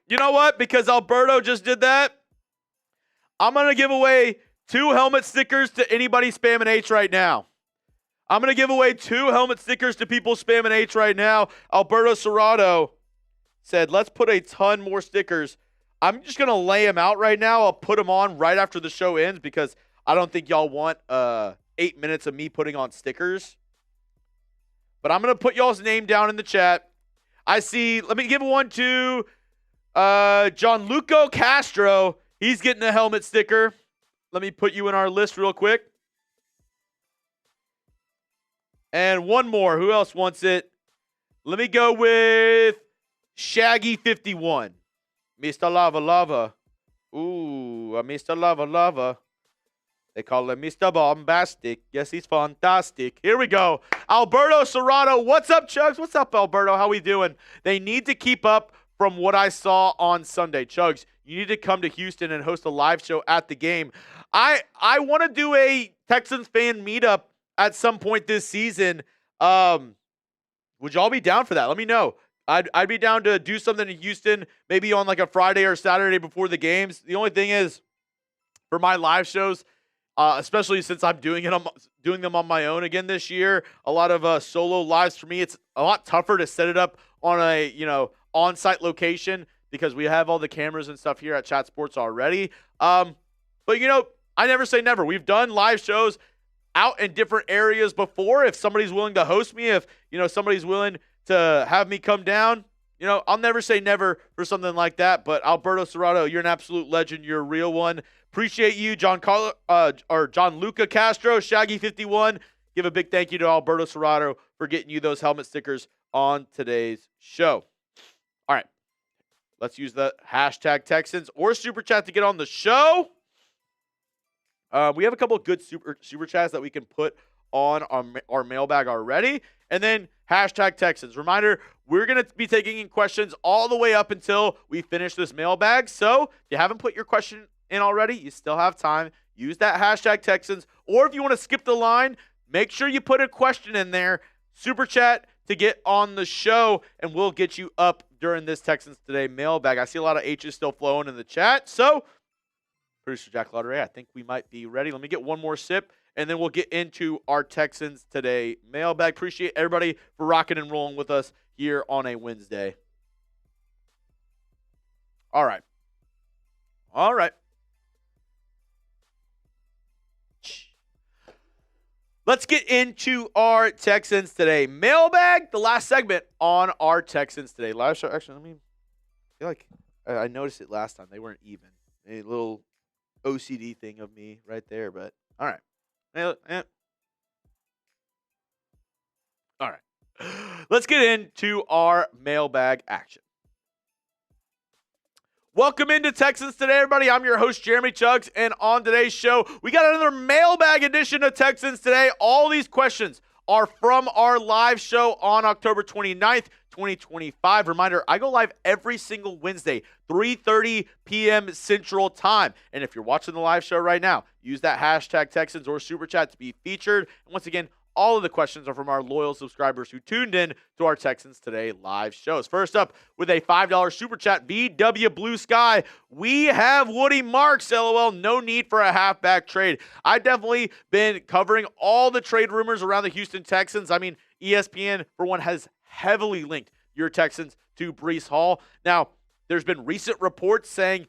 You know what? Because Alberto just did that, I'm going to give away 2 helmet stickers to anybody spamming H right now. I'm going to give away 2 helmet stickers to people spamming H right now. Alberto Serrato said, let's put a ton more stickers. I'm just going to lay them out right now. I'll put them on right after the show ends because I don't think y'all want 8 minutes of me putting on stickers. But I'm going to put y'all's name down in the chat. I see, let me give one to Gianluca Castro. He's getting a helmet sticker. Let me put you in our list real quick. And one more. Who else wants it? Let me go with Shaggy51. Mr. Lava Lava. Ooh, Mr. Lava Lava. They call him Mr. Bombastic. Yes, he's fantastic. Here we go. Alberto Serrato. What's up, Chuggs? What's up, Alberto? How we doing? They need to keep up from what I saw on Sunday. Chuggs, you need to come to Houston and host a live show at the game. I want to do a Texans fan meetup at some point this season. Would y'all be down for that? Let me know. I'd be down to do something in Houston, maybe on like a Friday or Saturday before the games. The only thing is, for my live shows, especially since I'm doing them on my own again this year, a lot of solo lives for me. It's a lot tougher to set it up on a on-site location because we have all the cameras and stuff here at Chat Sports already. But I never say never. We've done live shows out in different areas before. If somebody's willing to host me, if somebody's willing to have me come down, I'll never say never for something like that. But Alberto Serrato, you're an absolute legend. You're a real one. Appreciate you, Gianluca Castro, Shaggy51. Give a big thank you to Alberto Serrato for getting you those helmet stickers on today's show. All right, let's use the hashtag Texans or Super Chat to get on the show. We have a couple of good super chats that we can put on our mailbag already. And then hashtag Texans. Reminder, we're going to be taking in questions all the way up until we finish this mailbag. So if you haven't put your question in already, you still have time. Use that hashtag Texans. Or if you want to skip the line, make sure you put a question in there. Super chat to get on the show, and we'll get you up during this Texans Today mailbag. I see a lot of H's still flowing in the chat. So, Producer Jack Lottery, I think we might be ready. Let me get one more sip, and then we'll get into our Texans Today mailbag. Appreciate everybody for rocking and rolling with us here on a Wednesday. All right. Let's get into our Texans Today mailbag, the last segment on our Texans Today live show. Actually, I feel like I noticed it last time. They weren't even. A little OCD thing of me right there, but all right. All right. Let's get into our mailbag action. Welcome into Texans Today, everybody. I'm your host, Jeremy Chuggs, and on today's show, we got another mailbag edition of Texans Today. All these questions are from our live show on October 29th, 2025. Reminder, I go live every single Wednesday, 3:30 p.m. Central Time. And if you're watching the live show right now, use that hashtag Texans or Super Chat to be featured. And once again, all of the questions are from our loyal subscribers who tuned in to our Texans Today live shows. First up, with a $5 super chat, VW Blue Sky, we have Woody Marks, LOL, no need for a halfback trade. I've definitely been covering all the trade rumors around the Houston Texans. I mean, ESPN, for one, has heavily linked your Texans to Breece Hall. Now, there's been recent reports saying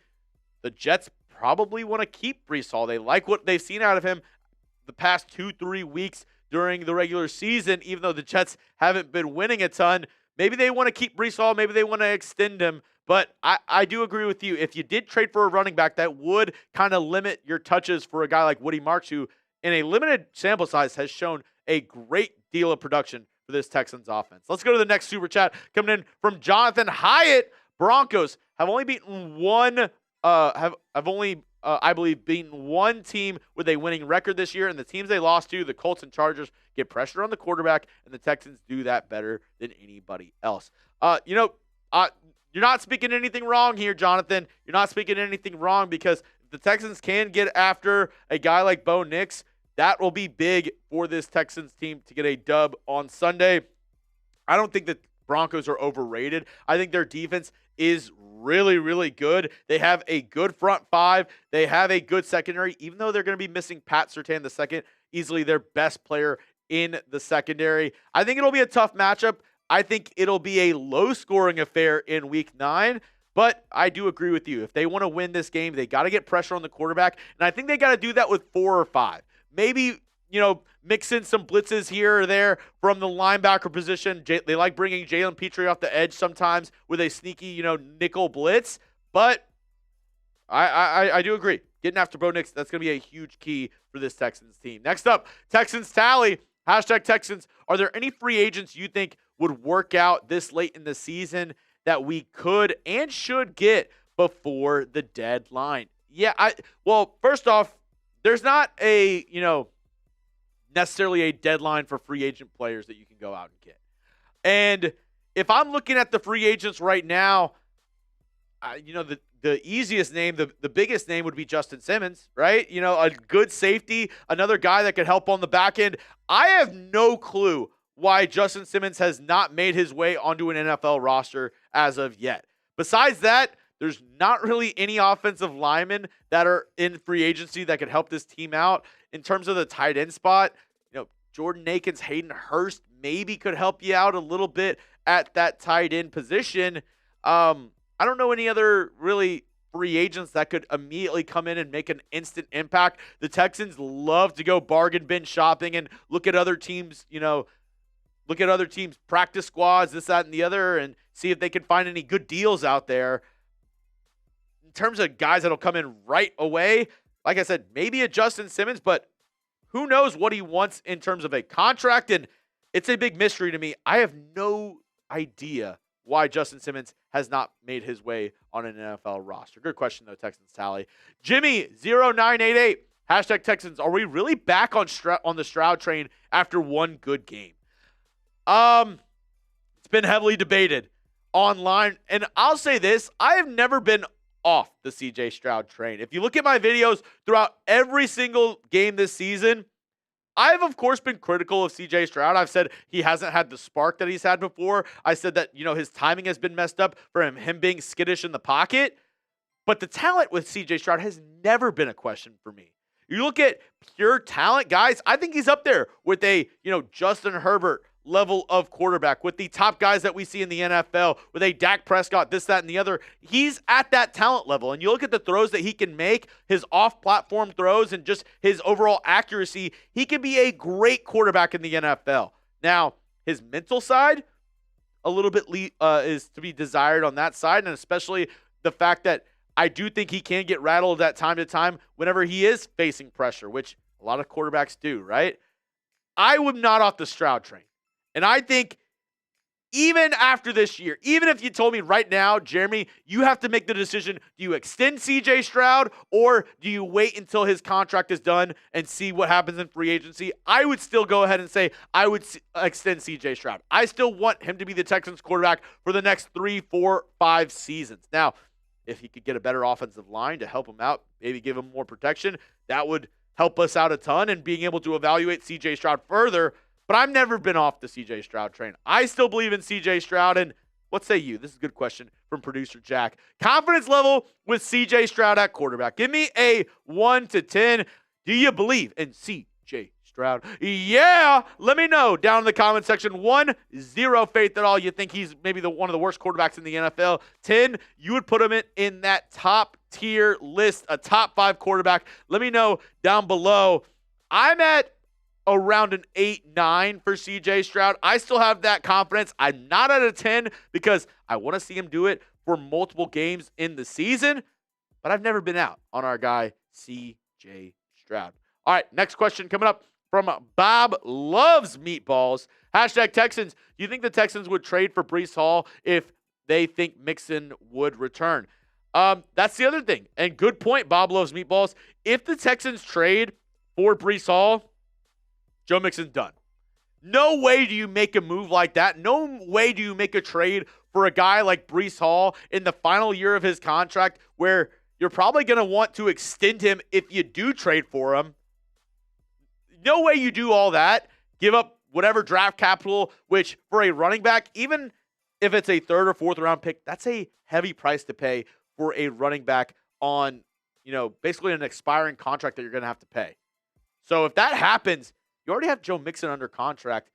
the Jets probably want to keep Breece Hall. They like what they've seen out of him the past 2-3 weeks during the regular season, even though the Jets haven't been winning a ton. Maybe they want to keep Breece Hall. Maybe they want to extend him. But I do agree with you. If you did trade for a running back, that would kind of limit your touches for a guy like Woody Marks, who in a limited sample size has shown a great deal of production for this Texans offense. Let's go to the next super chat coming in from Jonathan Hyatt. Broncos have only beaten one I believe, beaten one team with a winning record this year, and the teams they lost to, the Colts and Chargers, get pressure on the quarterback, and the Texans do that better than anybody else. You're not speaking anything wrong here, Jonathan. You're not speaking anything wrong, because if the Texans can get after a guy like Bo Nix, that will be big for this Texans team to get a dub on Sunday. I don't think that Broncos are overrated. I think their defense is really, really good. They have a good front five. They have a good secondary, even though they're going to be missing Pat Surtain II, easily their best player in the secondary. I think it'll be a tough matchup. I think it'll be a low-scoring affair in Week 9, but I do agree with you. If they want to win this game, they got to get pressure on the quarterback, and I think they got to do that with 4 or 5. Maybe, mix in some blitzes here or there from the linebacker position. They like bringing Jalen Petrie off the edge sometimes with a sneaky, nickel blitz. But I do agree. Getting after Bo Nix, that's going to be a huge key for this Texans team. Next up, Texans Tally. #Texans. Are there any free agents you think would work out this late in the season that we could and should get before the deadline? Yeah, first off, there's not a, necessarily a deadline for free agent players that you can go out and get. And if I'm looking at the free agents right now, the easiest name, the biggest name would be Justin Simmons, right? A good safety, another guy that could help on the back end. I have no clue why Justin Simmons has not made his way onto an NFL roster as of yet. Besides that, there's not really any offensive linemen that are in free agency that could help this team out. In terms of the tight end spot, Jordan Akins, Hayden Hurst maybe could help you out a little bit at that tight end position. I don't know any other really free agents that could immediately come in and make an instant impact. The Texans love to go bargain bin shopping and look at other teams, practice squads, this, that, and the other, and see if they can find any good deals out there. In terms of guys that'll come in right away, like I said, maybe a Justin Simmons, but who knows what he wants in terms of a contract, and it's a big mystery to me. I have no idea why Justin Simmons has not made his way on an NFL roster. Good question, though, Texans Tally. Jimmy0988, #Texans. Are we really back on the Stroud train after one good game? It's been heavily debated online, and I'll say this. I have never been off the CJ Stroud train. If you look at my videos throughout every single game this season, I've, of course, been critical of CJ Stroud. I've said he hasn't had the spark that he's had before. I said that, his timing has been messed up for him being skittish in the pocket. But the talent with CJ Stroud has never been a question for me. You look at pure talent, guys, I think he's up there with a, Justin Herbert level of quarterback, with the top guys that we see in the NFL, with a Dak Prescott, this, that, and the other. He's at that talent level. And you look at the throws that he can make, his off-platform throws, and just his overall accuracy, he can be a great quarterback in the NFL. Now, his mental side, a little bit is to be desired on that side, and especially the fact that I do think he can get rattled at time to time whenever he is facing pressure, which a lot of quarterbacks do, right? I would not off the Stroud train. And I think even after this year, even if you told me right now, Jeremy, you have to make the decision, do you extend CJ Stroud or do you wait until his contract is done and see what happens in free agency? I would still go ahead and say I would extend CJ Stroud. I still want him to be the Texans quarterback for the next 3, 4, 5 seasons. Now, if he could get a better offensive line to help him out, maybe give him more protection, that would help us out a ton, and being able to evaluate CJ Stroud further. But I've never been off the CJ Stroud train. I still believe in CJ Stroud. And what say you? This is a good question from producer Jack. Confidence level with CJ Stroud at quarterback. Give me a 1 to 10. Do you believe in CJ Stroud? Yeah. Let me know down in the comment section. 1, 0 faith at all. You think he's maybe one of the worst quarterbacks in the NFL. 10, you would put him in that top tier list, a top 5 quarterback. Let me know down below. I'm at around an 8, 9 for CJ Stroud. I still have that confidence. I'm not at a 10 because I want to see him do it for multiple games in the season, but I've never been out on our guy CJ Stroud. All right, next question coming up from Bob Loves Meatballs. Hashtag Texans. Do you think the Texans would trade for Breece Hall if they think Mixon would return? That's the other thing. And good point, Bob Loves Meatballs. If the Texans trade for Breece Hall, Joe Mixon's done. No way do you make a move like that. No way do you make a trade for a guy like Breece Hall in the final year of his contract where you're probably going to want to extend him if you do trade for him. No way you do all that. Give up whatever draft capital, which for a running back, even if it's a 3rd or 4th round pick, that's a heavy price to pay for a running back on, basically an expiring contract that you're going to have to pay. So if that happens, you already have Joe Mixon under contract.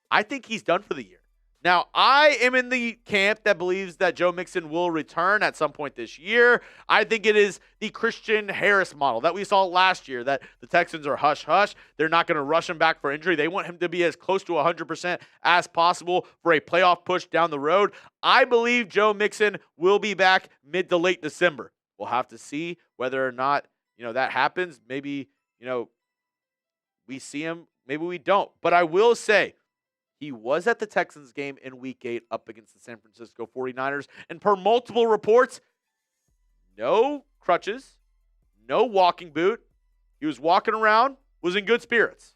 I think he's done for the year. Now, I am in the camp that believes that Joe Mixon will return at some point this year. I think it is the Christian Harris model that we saw last year, that the Texans are hush-hush. They're not going to rush him back for injury. They want him to be as close to 100% as possible for a playoff push down the road. I believe Joe Mixon will be back mid to late December. We'll have to see whether or not, that happens. Maybe, we see him, maybe we don't. But I will say, he was at the Texans game in Week 8 up against the San Francisco 49ers. And per multiple reports, no crutches, no walking boot. He was walking around, was in good spirits.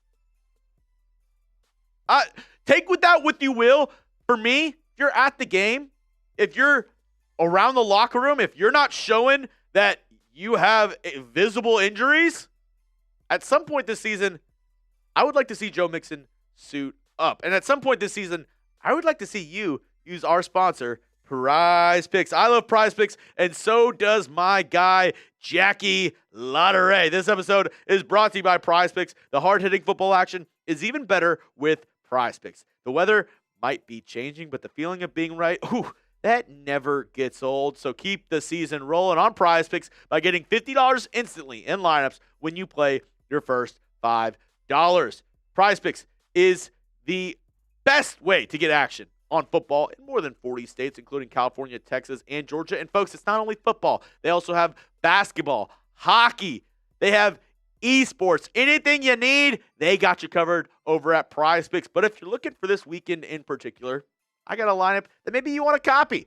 Take with that what you will. For me, if you're at the game, if you're around the locker room, if you're not showing that you have visible injuries, at some point this season, I would like to see Joe Mixon suit up. And at some point this season, I would like to see you use our sponsor, Prize Picks. I love Prize Picks, and so does my guy, Jackie Lotteray. This episode is brought to you by Prize Picks. The hard-hitting football action is even better with Prize Picks. The weather might be changing, but the feeling of being right, that never gets old. So keep the season rolling on Prize Picks by getting $50 instantly in lineups when you play your first $5. Prize Picks is the best way to get action on football in more than 40 states, including California, Texas, and Georgia. And folks, it's not only football. They also have basketball, hockey. They have esports. Anything you need, they got you covered over at Prize Picks. But if you're looking for this weekend in particular, I got a lineup that maybe you want to copy.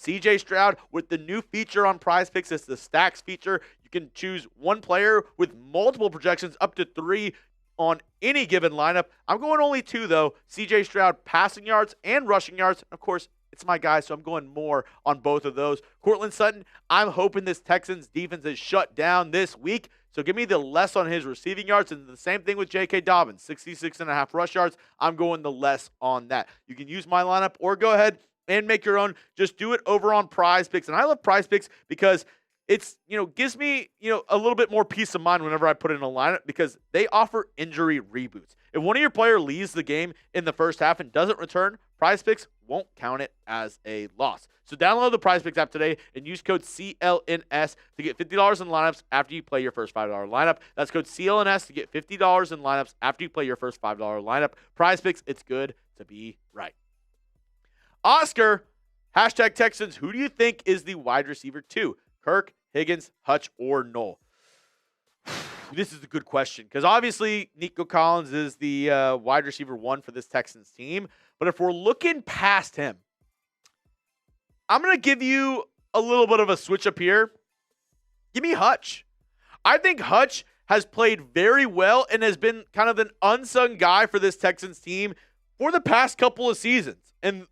CJ Stroud with the new feature on Prize Picks. It's the Stacks feature. You can choose one player with multiple projections, up to 3 on any given lineup. I'm going only 2, though. CJ Stroud passing yards and rushing yards. Of course, it's my guy, so I'm going more on both of those. Cortland Sutton, I'm hoping this Texans defense is shut down this week, so give me the less on his receiving yards. And the same thing with J.K. Dobbins, 66.5 rush yards. I'm going the less on that. You can use my lineup or go ahead and make your own. Just do it over on Prize Picks. And I love Prize Picks because it's, gives me, a little bit more peace of mind whenever I put in a lineup because they offer injury reboots. If one of your players leaves the game in the first half and doesn't return, Prize Picks won't count it as a loss. So download the Prize Picks app today and use code CLNS to get $50 in lineups after you play your first $5 lineup. That's code CLNS to get $50 in lineups after you play your first $5 lineup. Prize Picks, it's good to be right. Oscar, hashtag Texans, who do you think is the wide receiver 2? Kirk, Higgins, Hutch, or Knoll? This is a good question because obviously Nico Collins is the wide receiver 1 for this Texans team. But if we're looking past him, I'm going to give you a little bit of a switch up here. Give me Hutch. I think Hutch has played very well and has been kind of an unsung guy for this Texans team for the past couple of seasons. And,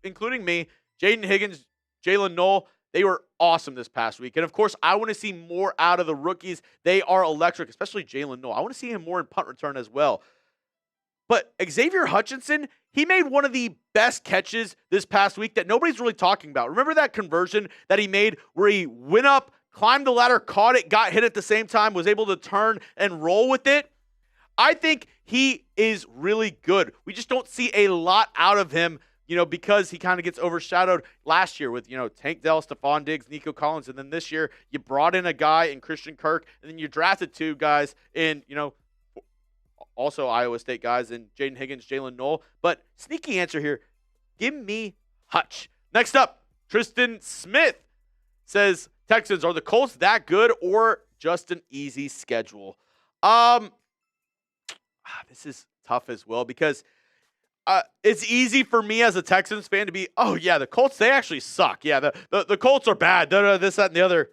including me, Jaden Higgins, Jalen Knoll, They were awesome this past week. And, of course, I want to see more out of the rookies. They are electric, especially Jalen Noel. I want to see him more in punt return as well. But Xavier Hutchinson, he made one of the best catches this past week that nobody's really talking about. Remember that conversion that he made where he went up, climbed the ladder, caught it, got hit at the same time, was able to turn and roll with it? I think he is really good. We just don't see a lot out of him, because he kind of gets overshadowed last year with, Tank Dell, Stephon Diggs, Nico Collins. And then this year you brought in a guy in Christian Kirk, and then you drafted two guys in, also Iowa State guys in Jaden Higgins, Jalen Noel. But sneaky answer here, give me Hutch. Next up, Tristan Smith says, Texans, are the Colts that good or just an easy schedule? This is tough as well because it's easy for me as a Texans fan to be, oh, yeah, the Colts, they actually suck. Yeah, the Colts are bad. This, that, and the other.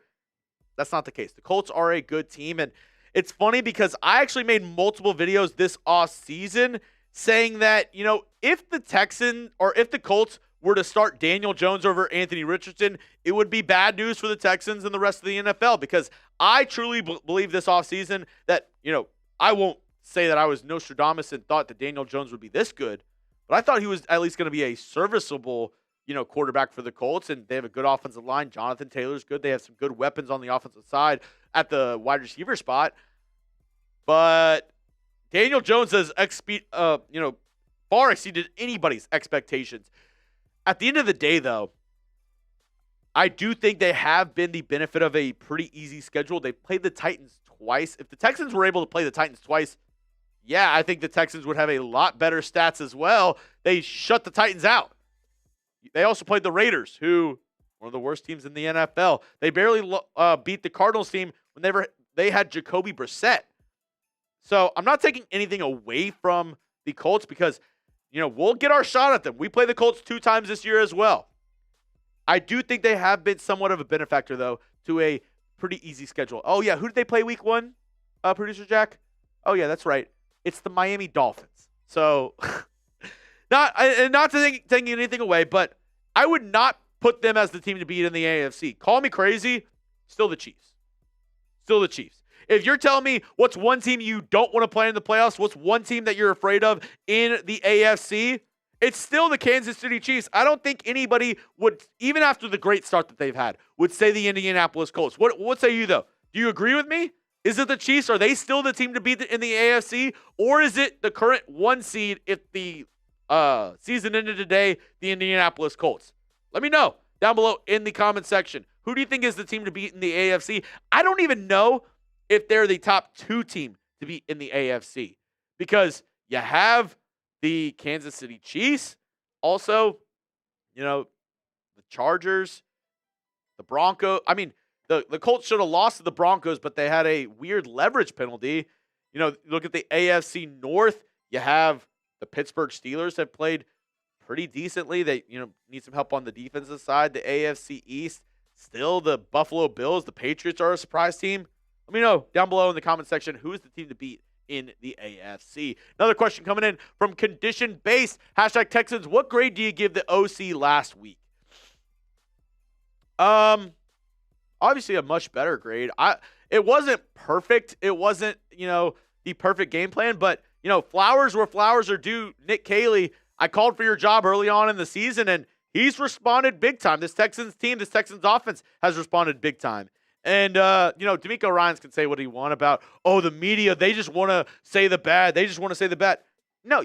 That's not the case. The Colts are a good team, and it's funny because I actually made multiple videos this offseason saying that, if the Colts were to start Daniel Jones over Anthony Richardson, it would be bad news for the Texans and the rest of the NFL because I truly believe this offseason that, I won't say that I was Nostradamus and thought that Daniel Jones would be this good, but I thought he was at least going to be a serviceable, quarterback for the Colts, and they have a good offensive line. Jonathan Taylor's good. They have some good weapons on the offensive side at the wide receiver spot. But Daniel Jones has far exceeded anybody's expectations. At the end of the day, though, I do think they have been the benefit of a pretty easy schedule. They played the Titans twice. If the Texans were able to play the Titans twice, yeah, I think the Texans would have a lot better stats as well. They shut the Titans out. They also played the Raiders, who are one of the worst teams in the NFL. They barely beat the Cardinals team when they had Jacoby Brissett. So I'm not taking anything away from the Colts because, we'll get our shot at them. We play the Colts 2 times this year as well. I do think they have been somewhat of a benefactor, though, to a pretty easy schedule. Oh, yeah, who did they play week 1, Producer Jack? Oh, yeah, that's right. It's the Miami Dolphins. So, not taking anything away, but I would not put them as the team to beat in the AFC. Call me crazy, still the Chiefs. Still the Chiefs. If you're telling me what's one team you don't want to play in the playoffs, what's one team that you're afraid of in the AFC, it's still the Kansas City Chiefs. I don't think anybody would, even after the great start that they've had, would say the Indianapolis Colts. What say you, though? Do you agree with me? Is it the Chiefs? Are they still the team to beat in the AFC? Or is it the current 1 seed if the season ended today, the Indianapolis Colts? Let me know down below in the comment section. Who do you think is the team to beat in the AFC? I don't even know if they're the top 2 team to beat in the AFC because you have the Kansas City Chiefs, also, the Chargers, the Broncos. I mean, the Colts should have lost to the Broncos, but they had a weird leverage penalty. Look at the AFC North. You have the Pittsburgh Steelers have played pretty decently. They, need some help on the defensive side. The AFC East, still the Buffalo Bills. The Patriots are a surprise team. Let me know down below in the comment section who is the team to beat in the AFC. Another question coming in from Condition Based. # Texans. What grade do you give the OC last week? Obviously a much better grade. It wasn't perfect. It wasn't, the perfect game plan, but, flowers where flowers are due. Nick Caley, I called for your job early on in the season, and he's responded big time. This Texans team, this Texans offense has responded big time. And, DeMeco Ryans can say what he wants about, the media, they just want to say the bad. They just want to say the bad. No,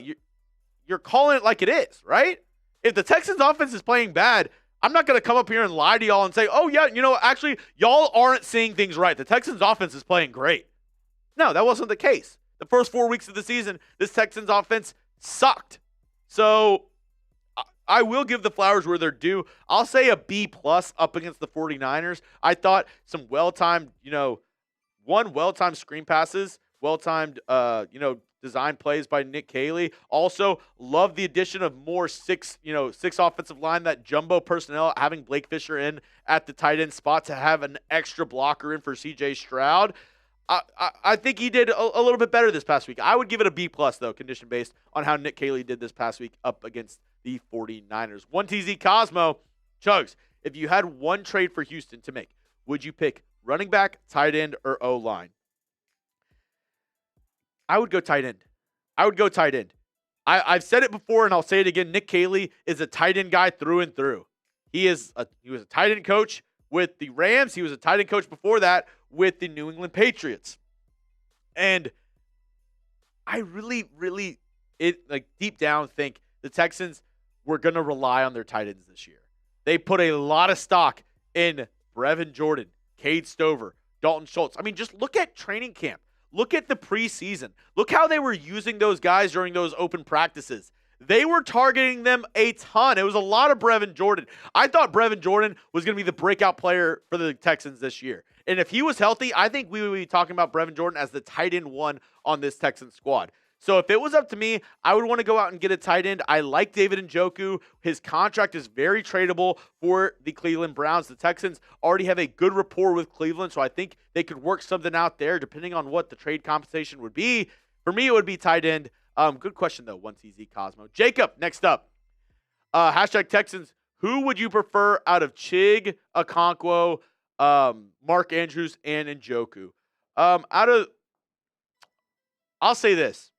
you're calling it like it is, right? If the Texans offense is playing bad, I'm not going to come up here and lie to y'all and say, oh, yeah, actually, y'all aren't seeing things right. The Texans offense is playing great. No, that wasn't the case. The first 4 weeks of the season, this Texans offense sucked. So I will give the flowers where they're due. I'll say a B+ up against the 49ers. I thought some well-timed, well-timed screen passes, well-timed, design plays by Nick Caley. Also, love the addition of more 6 offensive line, that jumbo personnel, having Blake Fisher in at the tight end spot to have an extra blocker in for CJ Stroud. I think he did a little bit better this past week. I would give it a B+, though, condition based on how Nick Caley did this past week up against the 49ers. 1TZ Cosmo, Chuggs, if you had one trade for Houston to make, would you pick running back, tight end, or O-line? I would go tight end. I've said it before, and I'll say it again. Nick Caley is a tight end guy through and through. He was a tight end coach with the Rams. He was a tight end coach before that with the New England Patriots. And I really, deep down think the Texans were going to rely on their tight ends this year. They put a lot of stock in Brevin Jordan, Cade Stover, Dalton Schultz. I mean, just look at training camp. Look at the preseason. Look how they were using those guys during those open practices. They were targeting them a ton. It was a lot of Brevin Jordan. I thought Brevin Jordan was going to be the breakout player for the Texans this year. And if he was healthy, I think we would be talking about Brevin Jordan as the tight end one on this Texans squad. So if it was up to me, I would want to go out and get a tight end. I like David Njoku. His contract is very tradable for the Cleveland Browns. The Texans already have a good rapport with Cleveland, so I think they could work something out there depending on what the trade compensation would be. For me, it would be tight end. Good question, though, 1TZ Cosmo. Jacob, next up. Hashtag Texans. Who would you prefer out of Chig, Okonkwo, Mark Andrews, and Njoku? I'll say this.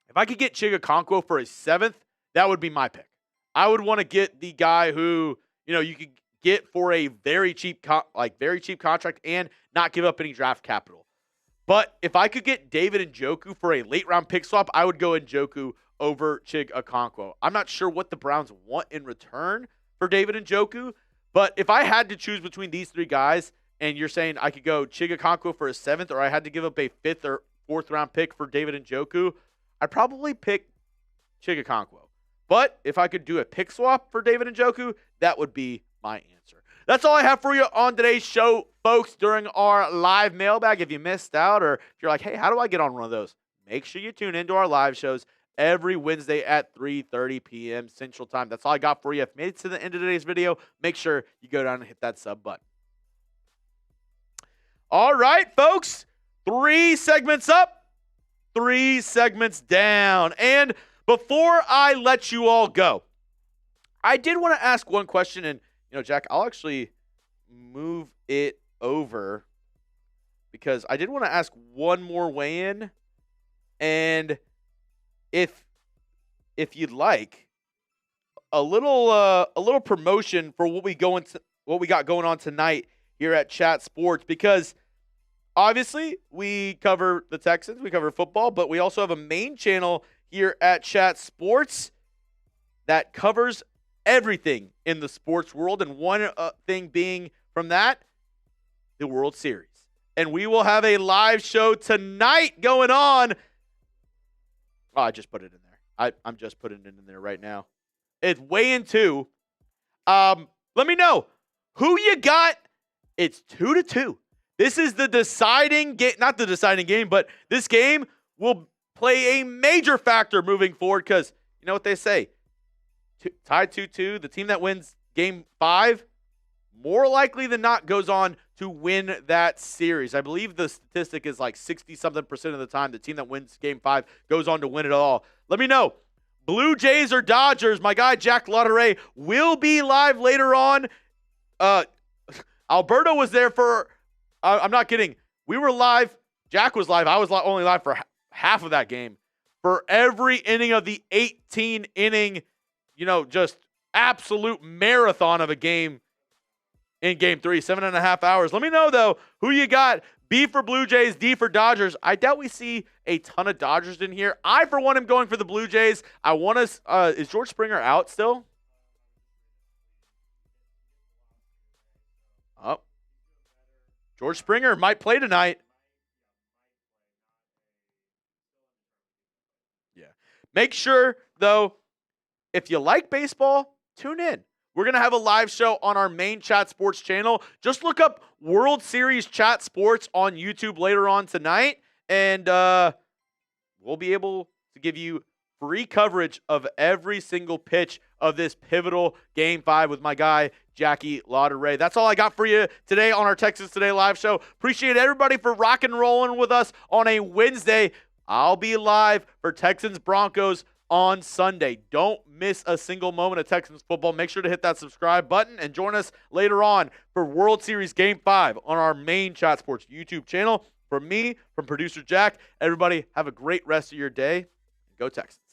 If I could get Chig Okonkwo for a 7th, that would be my pick. I would want to get the guy who, you could get for a very cheap contract and not give up any draft capital. But if I could get David Njoku for a late round pick swap, I would go Njoku over Chig Okonkwo. I'm not sure what the Browns want in return for David Njoku, but if I had to choose between these three guys, and you're saying I could go Chig Okonkwo for a 7th, or I had to give up a 5th or 4th round pick for David Njoku, I'd probably pick Chig Okonkwo. But if I could do a pick swap for David Njoku, that would be my answer. That's all I have for you on today's show, folks, during our live mailbag. If you missed out, or if you're like, hey, how do I get on one of those? Make sure you tune into our live shows every Wednesday at 3:30 p.m. Central Time. That's all I got for you. If you made it to the end of today's video, make sure you go down and hit that sub button. All right, folks, 3 segments up, 3 segments down. And before I let you all go, I did want to ask one question. And, Jack, I'll actually move it over because I did want to ask one more weigh-in. And if you'd like, a little promotion for what we got going on tonight here at Chat Sports, because obviously, we cover the Texans, we cover football, but we also have a main channel here at Chat Sports that covers everything in the sports world, and one thing being from that, the World Series. And we will have a live show tonight going on. Oh, I just put it in there. I'm just putting it in there right now. It's weigh-in 2. Let me know who you got. It's 2-2. This is the deciding game, not the deciding game, but this game will play a major factor moving forward because you know what they say, tied 2-2, the team that wins game 5, more likely than not goes on to win that series. I believe the statistic is like 60-something% of the time the team that wins game 5 goes on to win it all. Let me know. Blue Jays or Dodgers? My guy Jack Lotteray will be live later on. Alberto was there for... I'm not kidding. We were live. Jack was live. I was only live for half of that game. For every inning of the 18-inning, just absolute marathon of a game in game 3, 7.5 hours. Let me know, though, who you got. B for Blue Jays, D for Dodgers. I doubt we see a ton of Dodgers in here. I, for one, am going for the Blue Jays. I want to is George Springer out still? Oh. George Springer might play tonight. Yeah. Make sure, though, if you like baseball, tune in. We're going to have a live show on our main Chat Sports channel. Just look up World Series Chat Sports on YouTube later on tonight, and we'll be able to give you free coverage of every single pitch of this pivotal Game 5 with my guy, Jackie Lotteray. That's all I got for you today on our Texas Today live show. Appreciate everybody for rock and rolling with us on a Wednesday. I'll be live for Texans Broncos on Sunday. Don't miss a single moment of Texans football. Make sure to hit that subscribe button and join us later on for World Series Game 5 on our main Chat Sports YouTube channel. From me, from producer Jack, everybody have a great rest of your day. Go Texans.